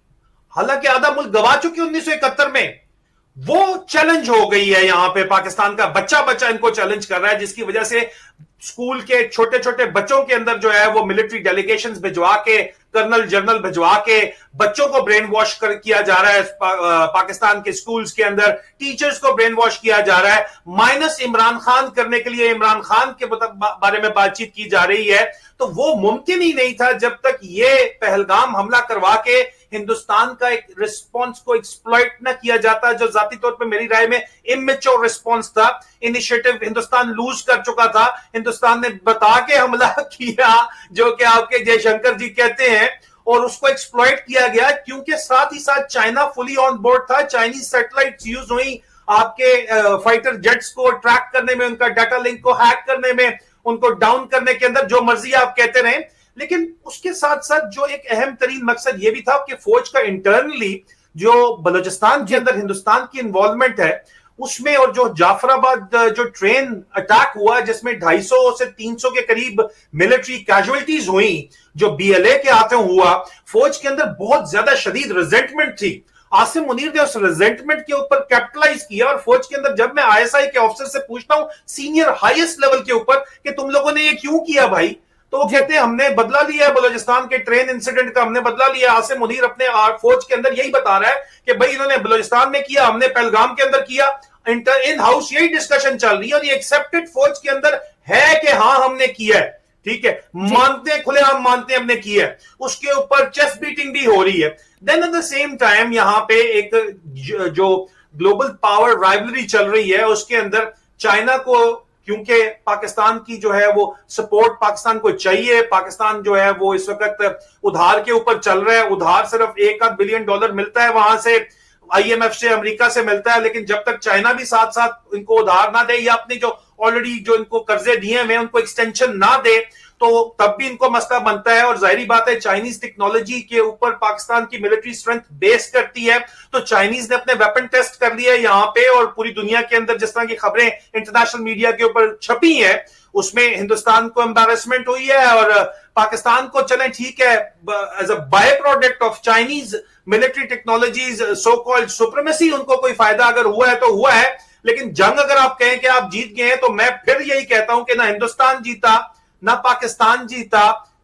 हालांकि आधा मुल्क गवा चुके 1971 में, वो चैलेंज हो गई है। यहां पे पाकिस्तान का बच्चा इनको चैलेंज कर रहा है, जिसकी वजह से स्कूल के छोटे छोटे बच्चों के अंदर जो है वो मिलिट्री डेलीगेशंस भिजवा के, कर्नल जनरल भिजवा के बच्चों को ब्रेन वॉश किया जा रहा है। पाकिस्तान के स्कूल्स के अंदर टीचर्स को ब्रेन वॉश किया जा रहा है, माइनस इमरान खान करने के लिए इमरान खान के बारे में बातचीत की जा रही है। तो वो मुमकिन ही नहीं था जब तक ये पहलगाम हमला करवा के हिंदुस्तान का एक रिस्पॉन्स को एक्सप्लॉइट ना किया जाता, जो जाती तौर पे मेरी राय में इमेच्योर रिस्पॉन्स था। इनिशिएटिव हिंदुस्तान लूज कर चुका था, हिंदुस्तान ने बता के हमला किया, जो कि आपके जयशंकर जी कहते हैं, और उसको एक्सप्लॉइट किया गया क्योंकि साथ ही साथ चाइना फुली ऑन बोर्ड था। चाइनीज सैटेलाइट्स यूज हुई आपके फाइटर जेट्स को ट्रैक करने में, उनका डाटा लिंक को हैक करने में, उनको डाउन करने के अंदर, जो मर्जी आप कहते रहे। लेकिन उसके साथ साथ जो एक अहम तरीन मकसद यह भी था कि फौज का इंटरनली जो बलूचिस्तान के अंदर हिंदुस्तान की इन्वॉल्वमेंट है उसमें, और जो जाफराबाद जो ट्रेन अटैक हुआ जिसमें 250 से 300 के करीब मिलिट्री कैजुअलिटीज हुई, जो BLA के हाथों हुआ, फौज के अंदर बहुत ज्यादा शदीद रिजेंटमेंट थी। आसिम मुनीर ने उस रिजेंटमेंट के ऊपर कैपिटलाइज किया, और फौज के अंदर जब मैं ISI के ऑफिसर से पूछता हूं सीनियर हाईएस्ट लेवल के ऊपर कि तुम लोगों ने ये क्यों किया भाई, तो वो कहते हैं हमने बदला लिया है बलूचिस्तान के ट्रेन इंसिडेंट का, हमने बदला लिया। आसिम मुनीर अपने फौज के अंदर यही बता रहा है कि भाई इन्होंने बलूचिस्तान में किया, हमने पहलगाम के अंदर किया। इन हाउस यही डिस्कशन चल रही है और ये एक्सेप्टेड फौज के अंदर है कि हाँ हमने किया है, ठीक है, मानते हैं, खुलेआम मानते हैं हमने किया है। उसके ऊपर चेस्ट बीटिंग भी हो रही है। Then at the same time यहां पे एक जो ग्लोबल पावर राइवलरी चल रही है उसके अंदर चाइना को, क्योंकि पाकिस्तान की जो है वो सपोर्ट पाकिस्तान को चाहिए, पाकिस्तान जो है वो इस वक्त उधार के ऊपर चल रहा है, उधार सिर्फ $1 बिलियन मिलता है वहां से, IMF से, अमेरिका से मिलता है। लेकिन जब तक चाइना भी साथ साथ इनको उधार ना दे या अपने जो ऑलरेडी जो इनको कर्जे दिए हुए उनको एक्सटेंशन ना दे, तो तब भी इनको मसला बनता है। और जाहिर बात है चाइनीज टेक्नोलॉजी के ऊपर पाकिस्तान की मिलिट्री स्ट्रेंथ बेस करती है, तो चाइनीज ने अपने वेपन टेस्ट कर लिए यहाँ पे, और पूरी दुनिया के अंदर जिस तरह की खबरें इंटरनेशनल मीडिया के ऊपर छपी है उसमें हिंदुस्तान को एम्बैरेसमेंट हुई है, और पाकिस्तान को चलें ठीक है as a byproduct of Chinese military technologies so called supremacy, उनको कोई फायदा अगर हुआ है तो हुआ है। लेकिन जंग अगर आप कहें कि आप जीत गए हैं, तो मैं फिर यही कहता हूं कि ना हिंदुस्तान जीता, ना पाकिस्तान जीता,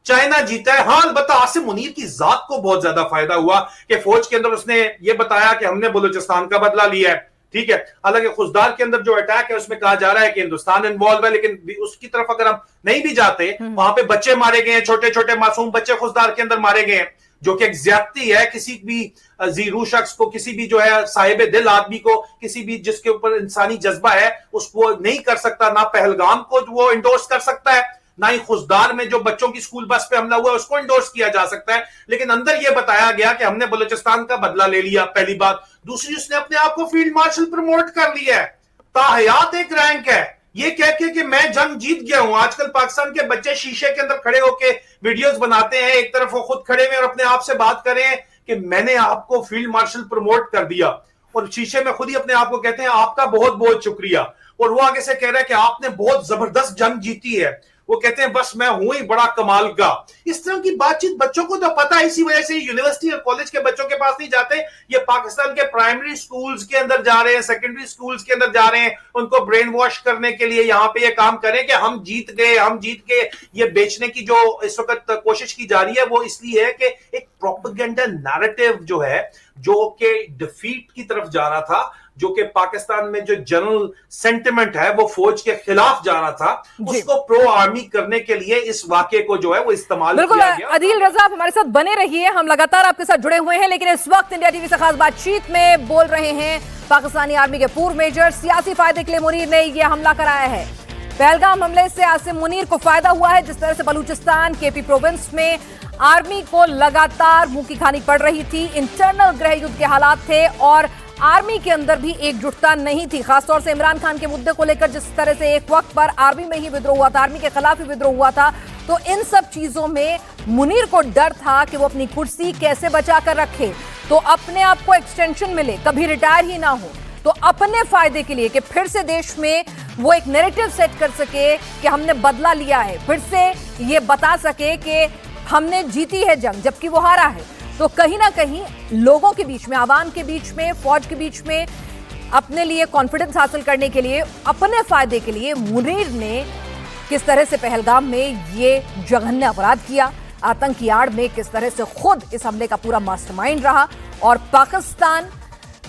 चाइना जीता है। हाँ अलबत्ता आसिम मुनीर की जात को बहुत ज्यादा फायदा हुआ कि फौज के अंदर उसने ये बताया कि हमने बलूचिस्तान का बदला लिया है, ठीक है। हालांकि खुशदार के अंदर जो अटैक है उसमें कहा जा रहा है कि हिंदुस्तान इन्वॉल्व है, लेकिन उसकी तरफ अगर हम नहीं भी जाते, वहां पे बच्चे मारे गए हैं, छोटे छोटे मासूम बच्चे खुशदार के अंदर मारे गए हैं, जो कि एक ज्यादती है। किसी भी जीरू शख्स को, किसी भी जो है साहिब दिल आदमी को, किसी भी जिसके ऊपर इंसानी जज्बा है उसको नहीं कर सकता, ना पहलगाम को वो इंडोर्स कर सकता है, ना ही खुशदार में जो बच्चों की स्कूल बस पे हमला हुआ उसको इंडोर्स किया जा सकता है। लेकिन अंदर यह बताया गया कि हमने बलूचिस्तान का बदला ले लिया, पहली बात। दूसरी, उसने अपने आप को फील्ड मार्शल प्रमोट कर लिया है, ताहयात एक रैंक है, ये कह के कि मैं जंग जीत गया हूं। आजकल पाकिस्तान के बच्चे शीशे के अंदर खड़े होके वीडियोस बनाते हैं, एक तरफ वो खुद खड़े हुए और अपने आप से बात कर रहे हैं कि मैंने आपको फील्ड मार्शल प्रमोट कर दिया, और शीशे में खुद ही अपने आप को कहते हैं आपका बहुत बहुत शुक्रिया। और वो आगे से कह रहा है कि आपने बहुत जबरदस्त जंग जीती है, वो कहते हैं बस मैं हूं ही बड़ा कमाल का। इस तरह की बातचीत बच्चों को तो पता है, इसी वजह से यूनिवर्सिटी और कॉलेज के बच्चों के पास नहीं जाते, ये पाकिस्तान के प्राइमरी स्कूल्स के अंदर जा रहे हैं, सेकेंडरी स्कूल्स के अंदर जा रहे हैं, उनको ब्रेन वॉश करने के लिए यहाँ पे ये काम करें कि हम जीत गए, हम जीत के। ये बेचने की जो इस वक्त कोशिश की जा रही है वो इसलिए है कि एक प्रोपेगेंडा नैरेटिव जो है, जो कि डिफीट की तरफ जा रहा था, जो कि पाकिस्तान में जो जनरल सेंटिमेंट है वो फौज के खिलाफ जा रहा था, उसको प्रो आर्मी करने के लिए इस वाकये को जो है वो इस्तेमाल किया गया। अदील रजा, आप हमारे साथ बने रहिए, हम लगातार आपके साथ जुड़े हुए हैं। लेकिन इस वक्त इंडिया टीवी से खास बातचीत में बोल रहे हैं पाकिस्तानी आर्मी के पूर्व मेजर, सियासी फायदे के लिए मुनीर ने यह हमला कराया है। पहलगाम हमले से आसिम मुनीर को फायदा हुआ है। जिस तरह से बलूचिस्तान केपी प्रोविंस में आर्मी को लगातार मुंह की खानी पड़ रही थी, इंटरनल गृह युद्ध के हालात थे और आर्मी के अंदर भी एकजुटता नहीं थी, खासतौर से इमरान खान के मुद्दे को लेकर। जिस तरह से एक वक्त पर आर्मी में ही विद्रोह हुआ था, आर्मी के खिलाफ ही विद्रोह हुआ था, तो इन सब चीजों में मुनीर को डर था कि वो अपनी कुर्सी कैसे बचा कर रखे, तो अपने आप को एक्सटेंशन मिले, कभी रिटायर ही ना हो, तो अपने फायदे के लिए कि फिर से देश में वो एक नैरेटिव सेट कर सके कि हमने बदला लिया है, फिर से ये बता सके कि हमने जीती है जंग जबकि वो हारा है। तो कहीं ना कहीं लोगों के बीच में, आवाम के बीच में, फौज के बीच में अपने लिए कॉन्फिडेंस हासिल करने के लिए, अपने फायदे के लिए मुनीर ने किस तरह से पहलगाम में ये जघन्य अपराध किया, आतंक की आड़ में किस तरह से खुद इस हमले का पूरा मास्टरमाइंड रहा और पाकिस्तान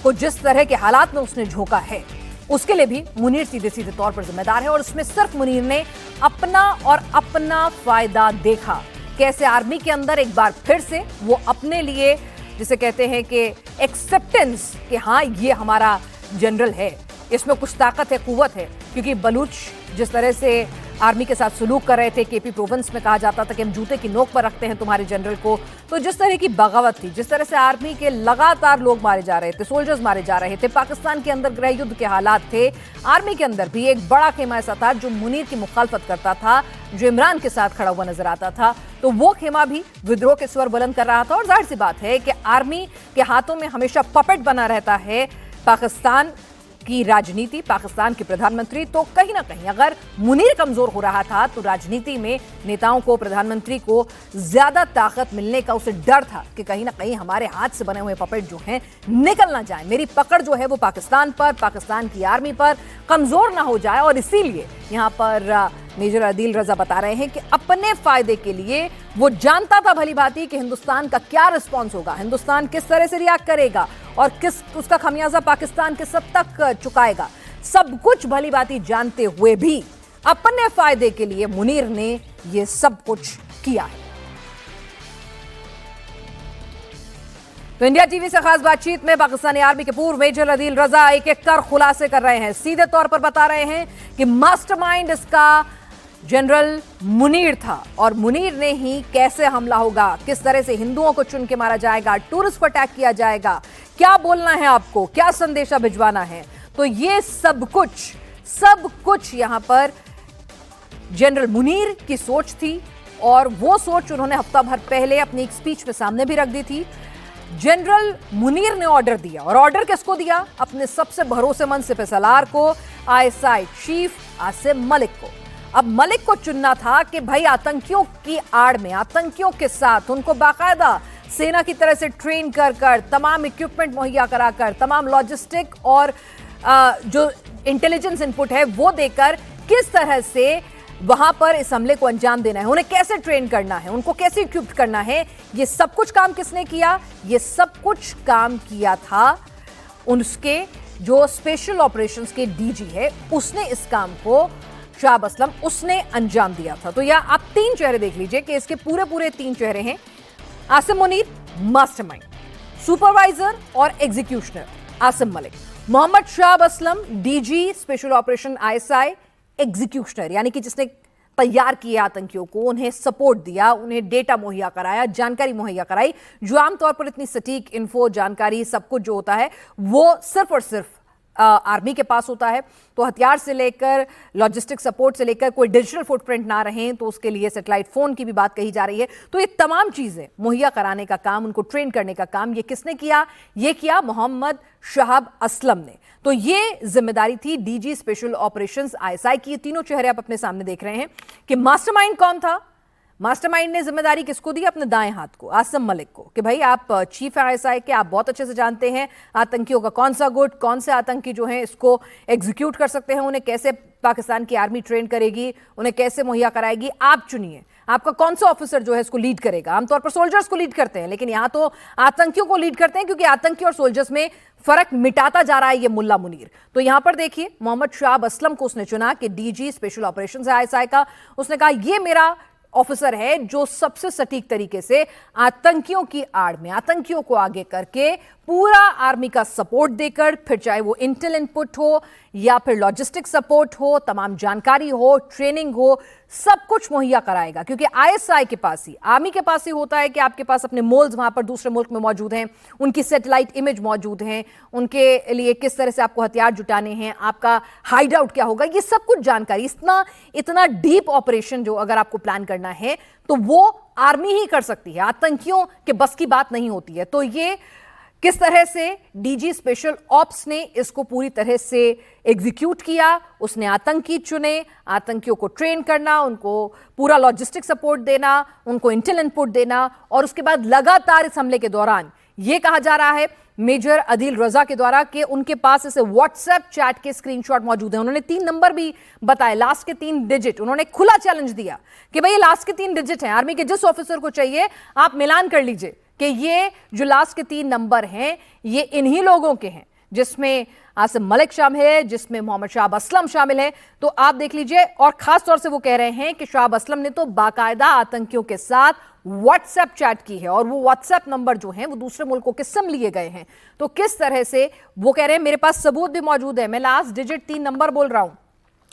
को जिस तरह के हालात में उसने झोंका है, उसके लिए भी मुनीर सीधे सीधे तौर पर जिम्मेदार है। और उसमें सिर्फ मुनीर ने अपना फायदा देखा, कैसे आर्मी के अंदर एक बार फिर से वो अपने लिए, जिसे कहते हैं कि एक्सेप्टेंस, कि हाँ ये हमारा जनरल है, इसमें कुछ ताकत है, कुव्वत है। क्योंकि बलूच जिस तरह से आर्मी के साथ सुलूक कर रहे थे, केपी प्रोविंस में कहा जाता था कि हम जूते की नोक पर रखते हैं तुम्हारे जनरल को, तो जिस तरह की बगावत थी, जिस तरह से आर्मी के लगातार लोग मारे जा रहे थे, सोल्जर्स मारे जा रहे थे, पाकिस्तान के अंदर गृह युद्ध के हालात थे, आर्मी के अंदर भी एक बड़ा खेमा ऐसा था जो मुनीर की मुखालफत करता था, जो इमरान के साथ खड़ा हुआ नजर आता था, तो वो खेमा भी विद्रोह के स्वर बुलंद कर रहा था। और जाहिर सी बात है कि आर्मी के हाथों में हमेशा पपेट बना रहता है पाकिस्तान की राजनीति, पाकिस्तान के प्रधानमंत्री। तो कहीं ना कहीं अगर मुनीर कमजोर हो रहा था तो राजनीति में नेताओं को, प्रधानमंत्री को ज्यादा ताकत मिलने का उसे डर था कि कहीं ना कहीं हमारे हाथ से बने हुए पपेट जो हैं निकल ना जाए, मेरी पकड़ जो है वो पाकिस्तान पर, पाकिस्तान की आर्मी पर कमजोर ना हो जाए। और इसीलिए यहाँ पर मेजर अदील रजा बता रहे हैं कि अपने फायदे के लिए वो जानता था भली भांति कि हिंदुस्तान का क्या रिस्पॉन्स होगा, हिंदुस्तान किस तरह से रिएक्ट करेगा और किस उसका खमियाजा पाकिस्तान किस हद तक चुकाएगा, सब कुछ भली भांति जानते हुए भी अपने फायदे के लिए मुनीर ने ये सब कुछ किया है। तो इंडिया टीवी से खास बातचीत में पाकिस्तानी आर्मी के पूर्व मेजर अदील रजा एक एक कर खुलासे कर रहे हैं, सीधे तौर पर बता रहे हैं कि मास्टरमाइंड इसका जनरल मुनीर था और मुनीर ने ही कैसे हमला होगा, किस तरह से हिंदुओं को चुन के मारा जाएगा, टूरिस्ट को अटैक किया जाएगा, क्या बोलना है आपको, क्या संदेशा भिजवाना है, तो ये सब कुछ यहां पर जनरल मुनीर की सोच थी। और वो सोच उन्होंने हफ्ता भर पहले अपनी एक स्पीच में सामने भी रख दी थी। जनरल मुनीर ने ऑर्डर दिया, और ऑर्डर किसको दिया? अपने सबसे भरोसेमंद सिपहसालार को, आईएसआई चीफ आसिम मलिक को। अब मलिक को चुनना था कि भाई आतंकियों की आड़ में, आतंकियों के साथ उनको बाकायदा सेना की तरह से ट्रेन कर तमाम इक्विपमेंट मुहैया कराकर, तमाम लॉजिस्टिक और जो इंटेलिजेंस इनपुट है वो देकर किस तरह से वहां पर इस हमले को अंजाम देना है, उन्हें कैसे ट्रेन करना है, उनको कैसे इक्विप करना है, ये सब कुछ काम किसने किया? ये सब कुछ काम किया था उसके जो स्पेशल ऑपरेशंस के डीजी है, उसने इस काम को, शाहब असलम, उसने अंजाम दिया था। तो यह आप तीन चेहरे देख लीजिए कि इसके पूरे तीन चेहरे हैं। आसिम मुनीर मास्टरमाइंड, सुपरवाइजर और executioner Asim Malik, Mohammad Shahab Aslam DG special operation ISI, executioner यानी कि जिसने तैयार किया आतंकियों को, उन्हें सपोर्ट दिया, उन्हें डेटा मुहैया कराया, जानकारी मुहैया कराई, जो आमतौर पर इतनी सटीक इन्फो, जानकारी, सब कुछ जो होता है वो सिर्फ और सिर्फ आर्मी के पास होता है। तो हथियार से लेकर लॉजिस्टिक सपोर्ट से लेकर कोई डिजिटल फुटप्रिंट ना रहे तो उसके लिए सैटेलाइट फोन की भी बात कही जा रही है। तो ये तमाम चीजें मुहैया कराने का काम, उनको ट्रेन करने का काम ये किसने किया? ये किया मोहम्मद शाहब असलम ने। तो ये जिम्मेदारी थी डीजी स्पेशल ऑपरेशंस आईएसआई की। ये तीनों चेहरे आप अपने सामने देख रहे हैं कि मास्टरमाइंड कौन था। मास्टरमाइंड ने जिम्मेदारी किसको दी? अपने दाएं हाथ को, आसिम मलिक को, कि भाई आप चीफ आईएसआई के, आप बहुत अच्छे से जानते हैं आतंकियों का कौन सा गुट, कौन से आतंकी जो हैं इसको एग्जीक्यूट कर सकते हैं, उन्हें कैसे पाकिस्तान की आर्मी ट्रेन करेगी, उन्हें कैसे मुहैया कराएगी, आप चुनिए आपका कौन सा ऑफिसर जो है इसको लीड करेगा। आमतौर पर सोल्जर्स को लीड करते हैं, लेकिन यहां तो आतंकियों को लीड करते हैं, क्योंकि आतंकी और सोल्जर्स में फर्क मिटाता जा रहा है ये मुल्ला मुनीर। तो यहां पर देखिए मोहम्मद शाहब असलम को उसने चुना कि डीजी स्पेशल ऑपरेशंस है आईएसआई का। उसने कहा ये मेरा ऑफिसर है जो सबसे सटीक तरीके से आतंकियों की आड़ में आतंकियों को आगे करके पूरा आर्मी का सपोर्ट देकर, फिर चाहे वो इंटेल इनपुट हो या फिर लॉजिस्टिक सपोर्ट हो, तमाम जानकारी हो, ट्रेनिंग हो, सब कुछ मुहैया कराएगा। क्योंकि आईएसआई के पास ही, आर्मी के पास ही होता है कि आपके पास अपने मोल्स वहां पर दूसरे मुल्क में मौजूद हैं, उनकी सैटेलाइट इमेज मौजूद हैं, उनके लिए किस तरह से आपको हथियार जुटाने हैं, आपका हाइड आउट क्या होगा, ये सब कुछ जानकारी। इतना डीप ऑपरेशन जो अगर आपको प्लान करना है तो वो आर्मी ही कर सकती है, आतंकियों के बस की बात नहीं होती है। तो ये किस तरह से डीजी स्पेशल ऑप्स ने इसको पूरी तरह से एग्जीक्यूट किया, उसने आतंकी चुने, आतंकियों को ट्रेन करना, उनको पूरा लॉजिस्टिक सपोर्ट देना, उनको इंटेल इनपुट देना, और उसके बाद लगातार इस हमले के दौरान यह कहा जा रहा है मेजर अदील रजा के द्वारा कि उनके पास ऐसे व्हाट्सएप चैट के स्क्रीनशॉट मौजूद हैं। उन्होंने 3 नंबर भी बताए, लास्ट के 3 डिजिट। उन्होंने खुला चैलेंज दिया कि भाई ये लास्ट के 3 डिजिट हैं, आर्मी के जिस ऑफिसर को चाहिए आप मिलान कर लीजिए कि ये जो लास्ट के 3 नंबर हैं ये इन्हीं लोगों के हैं, जिसमें आसिम मलिक शामिल है, जिसमें मोहम्मद शाहब असलम शामिल है। तो आप देख लीजिए, और खास तौर से वो कह रहे हैं कि शाहब असलम ने तो बाकायदा आतंकियों के साथ व्हाट्सएप चैट की है और वो व्हाट्सएप नंबर जो हैं वो दूसरे मुल्कों के सिम लिए गए हैं। तो किस तरह से वो कह रहे हैं मेरे पास सबूत भी मौजूद है, मैं लास्ट डिजिट 3 नंबर बोल रहा हूं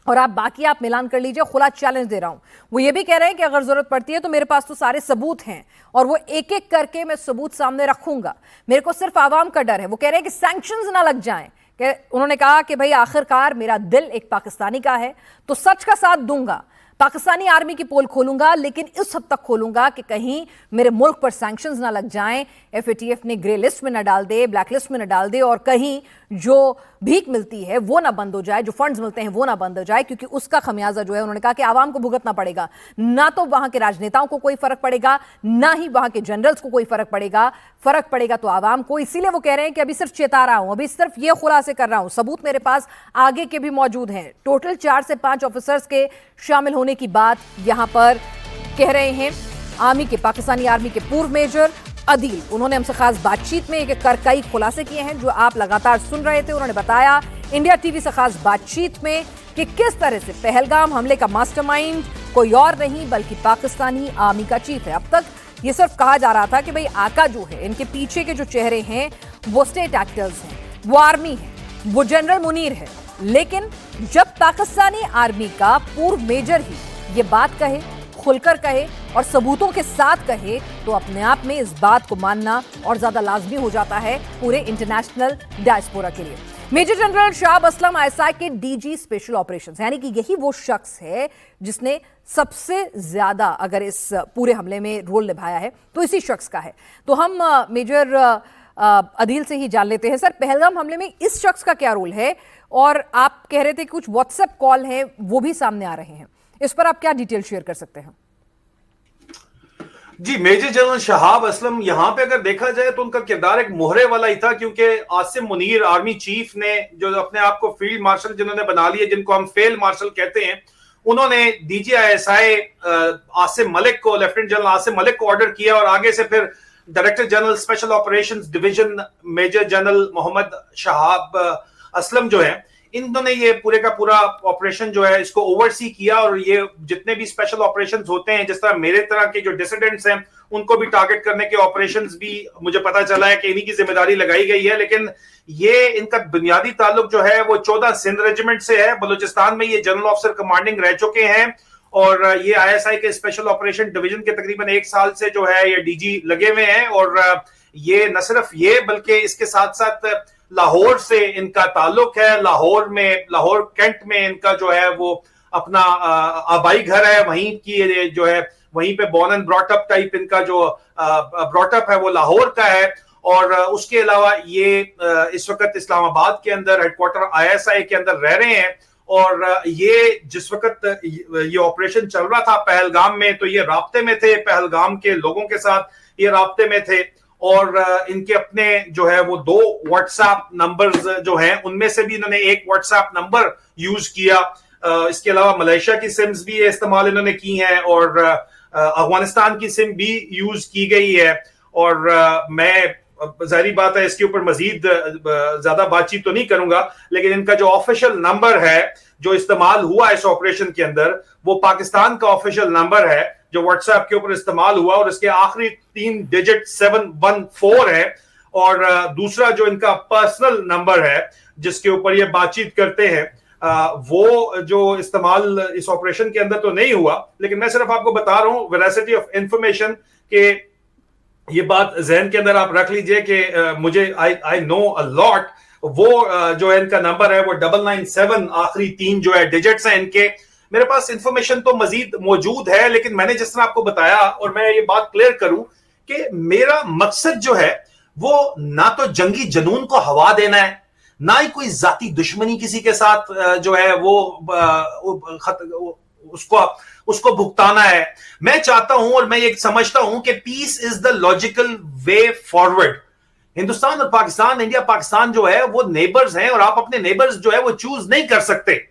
और आप बाकी आप मिलान कर लीजिए, खुला चैलेंज दे रहा हूं। वो ये भी कह रहे हैं कि अगर जरूरत पड़ती है तो मेरे पास तो सारे सबूत हैं और वो एक एक करके मैं सबूत सामने रखूंगा, मेरे को सिर्फ आवाम का डर है। वो कह रहे हैं कि सैंक्शंस ना लग जाएं। उन्होंने कहा कि भाई आखिरकार मेरा दिल एक पाकिस्तानी का है तो सच का साथ दूंगा, पाकिस्तानी आर्मी की पोल खोलूंगा, लेकिन इस हद तक खोलूंगा कि कहीं मेरे मुल्क पर सैंक्शंस ना लग जाएं, एफएटीएफ ने ग्रे लिस्ट में ना डाल दे, ब्लैक लिस्ट में ना डाल दे, और कहीं जो भीख मिलती है वो ना बंद हो जाए, जो फंड्स मिलते हैं वो ना बंद हो जाए, क्योंकि उसका खमियाजा जो है उन्होंने कहा कि आवाम को भुगतना पड़ेगा। ना तो वहां के राजनेताओं को कोई फर्क पड़ेगा, ना ही वहां के जनरल्स को कोई फर्क पड़ेगा तो आवाम को। इसीलिए वो कह रहे हैं कि अभी सिर्फ चेता रहा हूं, अभी सिर्फ ये खुलासे कर रहा हूं, सबूत मेरे पास आगे के भी मौजूद हैं। टोटल 4 से 5 ऑफिसर्स के शामिल होने की बात यहां पर कह रहे हैं आर्मी के, पाकिस्तानी आर्मी के पूर्व मेजर अदील। उन्होंने हमसे खास बातचीत में एक कई खुलासे किए हैं जो आप लगातार सुन रहे थे। उन्होंने बताया इंडिया टीवी से खास बातचीत में कि किस तरह से पहलगाम हमले का मास्टरमाइंड कोई और नहीं बल्कि पाकिस्तानी आर्मी का चीफ है। अब तक ये सिर्फ कहा जा रहा था कि भाई आका जो है, इनके पीछे के जो चेहरे हैं वो स्टेट एक्टर्स हैं, वो आर्मी है, वो जनरल मुनीर है। लेकिन जब पाकिस्तानी आर्मी का पूर्व मेजर ही ये बात कहे, खुलकर कहे और सबूतों के साथ कहे, तो अपने आप में इस बात को मानना और ज्यादा लाजमी हो जाता है पूरे इंटरनेशनल डायस्पोरा के लिए। Major general Shahab Aslam ISI के डीजी स्पेशल ऑपरेशंस, यानी कि यही वो शख्स है जिसने सबसे ज्यादा अगर इस पूरे हमले में रोल निभाया है तो इसी शख्स का है। तो हम मेजर अदील से ही जान लेते हैं। सर, पहलगाम हमले में इस शख्स का क्या रोल है? और आप कह रहे थे कि कुछ व्हाट्सएप कॉल हैं वो भी सामने आ रहे हैं, इस पर आप क्या डिटेल शेयर कर सकते हैं? जी, मेजर जनरल शहाब असलम यहां पे अगर देखा जाए तो उनका किरदार एक मोहरे वाला ही था, क्योंकि आसिम मुनीर आर्मी चीफ ने जो अपने आप को फील्ड मार्शल जिन्होंने बना लिया, जिनको हम फेल मार्शल कहते हैं, उन्होंने डीजीआईएसआई आसिम मलिक को, लेफ्टिनेंट जनरल आसिम मलिक को ऑर्डर किया और आगे से फिर director general special operations division major general Mohammad Shahab Aslam जो है, इन्होंने ये पूरे का पूरा ऑपरेशन जो है इसको ओवरसी किया। और ये जितने भी स्पेशल ऑपरेशंस होते हैं, जिस तरह मेरे तरह के जो डिसिडेंट्स हैं उनको भी टारगेट करने के ऑपरेशंस भी मुझे पता चला है कि इन्हीं की जिम्मेदारी लगाई गई है। लेकिन ये इनका बुनियादी ताल्लुक जो है वो 14 सिंध रेजिमेंट से है। बलूचिस्तान में ये जनरल ऑफिसर कमांडिंग रह चुके हैं और ये आईएसआई के स्पेशल ऑपरेशन डिवीजन के तकरीबन 1 साल से जो है ये डीजी लगे हुए हैं। और ये न सिर्फ ये बल्कि इसके साथ साथ लाहौर से इनका ताल्लुक है। लाहौर कैंट में इनका जो है वो अपना आबाई घर है, वहीं की जो है वहीं पे born and brought up type इनका जो ब्रॉट अप है वो लाहौर का है। और उसके अलावा ये इस वक्त इस्लामाबाद के अंदर हेडक्वार्टर आईएसआई के अंदर रह रहे हैं। और ये जिस वक्त ये ऑपरेशन चल रहा था पहलगाम में, तो ये राब्ते में थे, पहलगाम के लोगों के साथ ये राब्ते में थे। और इनके अपने जो है वो 2 व्हाट्सएप नंबर्स जो हैं उनमें से भी इन्होंने एक व्हाट्सएप नंबर यूज किया। इसके अलावा मलेशिया की सिम्स भी इस्तेमाल इन्होंने की हैं और अफगानिस्तान की सिम भी यूज की गई है। और मैं जाहिर बात है इसके ऊपर मजीद ज्यादा बातचीत तो नहीं करूंगा, लेकिन इनका जो ऑफिशियल नंबर है जो इस्तेमाल हुआ इस ऑपरेशन के अंदर वो पाकिस्तान का ऑफिशियल नंबर है जो व्हाट्सएप के ऊपर इस्तेमाल हुआ और इसके आखिरी 3 डिजिट 714 है, और दूसरा जो इनका पर्सनल नंबर है जिसके ऊपर ये बातचीत करते हैं, वो जो इस्तेमाल इस ऑपरेशन के अंदर तो नहीं हुआ, लेकिन मैं सिर्फ आपको बता रहा हूं वेरासिटी ऑफ इंफॉर्मेशन के ये बात जहन के अंदर आप रख लीजिए कि मुझे आई नो अ लॉट। वो जो है इनका नंबर है वो 997, आखिरी 3 जो है डिजिट्स हैं इनके। मेरे पास इंफॉर्मेशन तो मजीद मौजूद है, लेकिन मैंने जिस तरह आपको बताया, और मैं ये बात क्लियर करूं कि मेरा मकसद जो है वो ना तो जंगी जुनून को हवा देना है, ना ही कोई जाती दुश्मनी किसी के साथ जो है वो उसको भुगताना है। मैं चाहता हूं और मैं ये समझता हूं कि peace is the logical way forward. Hindustan और पाकिस्तान, इंडिया पाकिस्तान जो है वो नेबर्स हैं, और आप अपने नेबर्स जो है वो चूज नहीं कर सकते।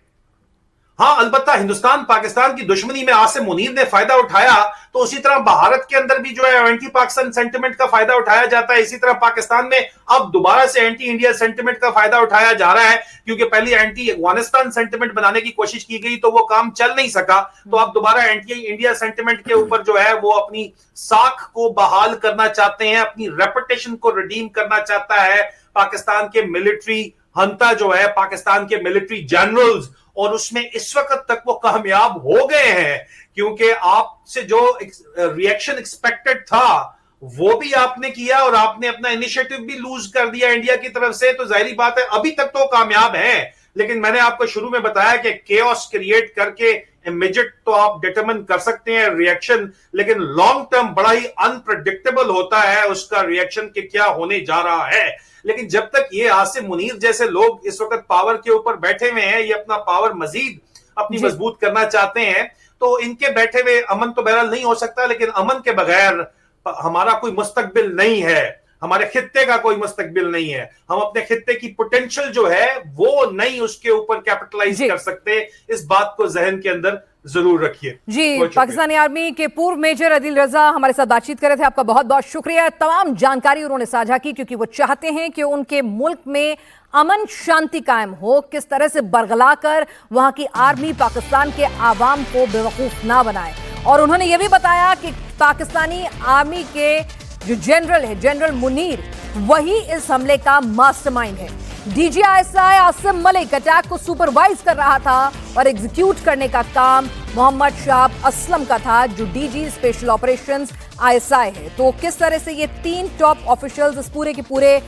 हाँ, अलबत्ता हिंदुस्तान पाकिस्तान की दुश्मनी में आसिम मुनीर ने फायदा उठाया, तो उसी तरह भारत के अंदर भी जो है एंटी पाकिस्तान सेंटिमेंट का फायदा उठाया जाता है। इसी तरह पाकिस्तान में अब दोबारा से एंटी इंडिया सेंटिमेंट का फायदा उठाया जा रहा है, क्योंकि पहले एंटी अफगानिस्तान सेंटिमेंट बनाने की कोशिश की गई तो वो काम चल नहीं सका, तो अब दोबारा एंटी इंडिया सेंटिमेंट के ऊपर जो है वो अपनी साख को बहाल करना चाहते हैं, अपनी रेपुटेशन को रिडीम करना चाहता है पाकिस्तान के मिलिट्री हंता जो है, पाकिस्तान के मिलिट्री जनरल्स, और उसमें इस वक्त तक वो कामयाब हो गए हैं, क्योंकि आपसे जो रिएक्शन एक्सपेक्टेड था वो भी आपने किया, और आपने अपना इनिशिएटिव भी लूज कर दिया इंडिया की तरफ से। तो जाहिर बात है अभी तक तो कामयाब हैं, लेकिन मैंने आपको शुरू में बताया कि केओस क्रिएट करके इमीडिएट तो आप डिटरमिन कर सकते हैं रिएक्शन, लेकिन लॉन्ग टर्म बड़ा ही अनप्रेडिक्टेबल होता है उसका रिएक्शन कि क्या होने जा रहा है। लेकिन जब तक ये आसिम मुनीर जैसे लोग इस वक्त पावर के ऊपर बैठे हुए हैं, ये अपना पावर मजीद अपनी मजबूत करना चाहते हैं, तो इनके बैठे हुए अमन तो बहरहाल नहीं हो सकता, लेकिन अमन के बगैर हमारा कोई मुस्तकबिल नहीं है, हमारे खित्ते का कोई मुस्तकबिल नहीं है। हम अपने खित्ते की पोटेंशियल जो है वो नहीं उसके ऊपर कैपिटलाइज कर सकते। इस बात को जहन के अंदर जरूर रखिए जी। पाकिस्तानी आर्मी के पूर्व मेजर अदील रजा हमारे साथ बातचीत कर रहे थे। आपका बहुत बहुत शुक्रिया, तमाम जानकारी उन्होंने साझा की, क्योंकि वो चाहते हैं कि उनके मुल्क में अमन शांति कायम हो, किस तरह से बरगला कर वहां की आर्मी पाकिस्तान के आवाम को बेवकूफ ना बनाए। और उन्होंने ये भी बताया कि पाकिस्तानी आर्मी के जो जनरल है, जनरल मुनीर, वही इस हमले का मास्टरमाइंड है। डीजीआईएसआई आसिम मलिक अटैक को सुपरवाइज कर रहा था और एग्जीक्यूट करने का काम मोहम्मद शाह असलम का था, जो डीजी स्पेशल ऑपरेशंस आईएसआई है। तो किस तरह से ये 3 टॉप ऑफिशियल्स इस पूरे के पूरे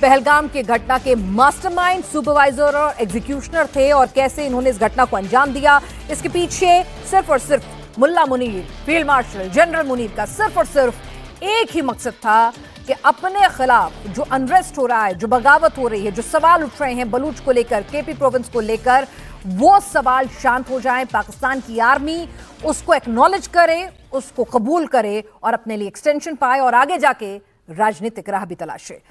पहलगाम के घटना के मास्टरमाइंड, सुपरवाइजर और एग्जीक्यूशनर थे, और कैसे इन्होंने इस घटना को अंजाम दिया, इसके पीछे सिर्फ और सिर्फ मुल्ला Munir, field marshal general Munir का सिर्फ और सिर्फ एक ही मकसद था कि अपने खिलाफ जो अनरेस्ट हो रहा है, जो बगावत हो रही है, जो सवाल उठ रहे हैं बलूच को लेकर, केपी प्रोविंस को लेकर, वो सवाल शांत हो जाएं, पाकिस्तान की आर्मी उसको एक्नॉलेज करे, उसको कबूल करे और अपने लिए एक्सटेंशन पाए और आगे जाके राजनीतिक राह भी तलाशे।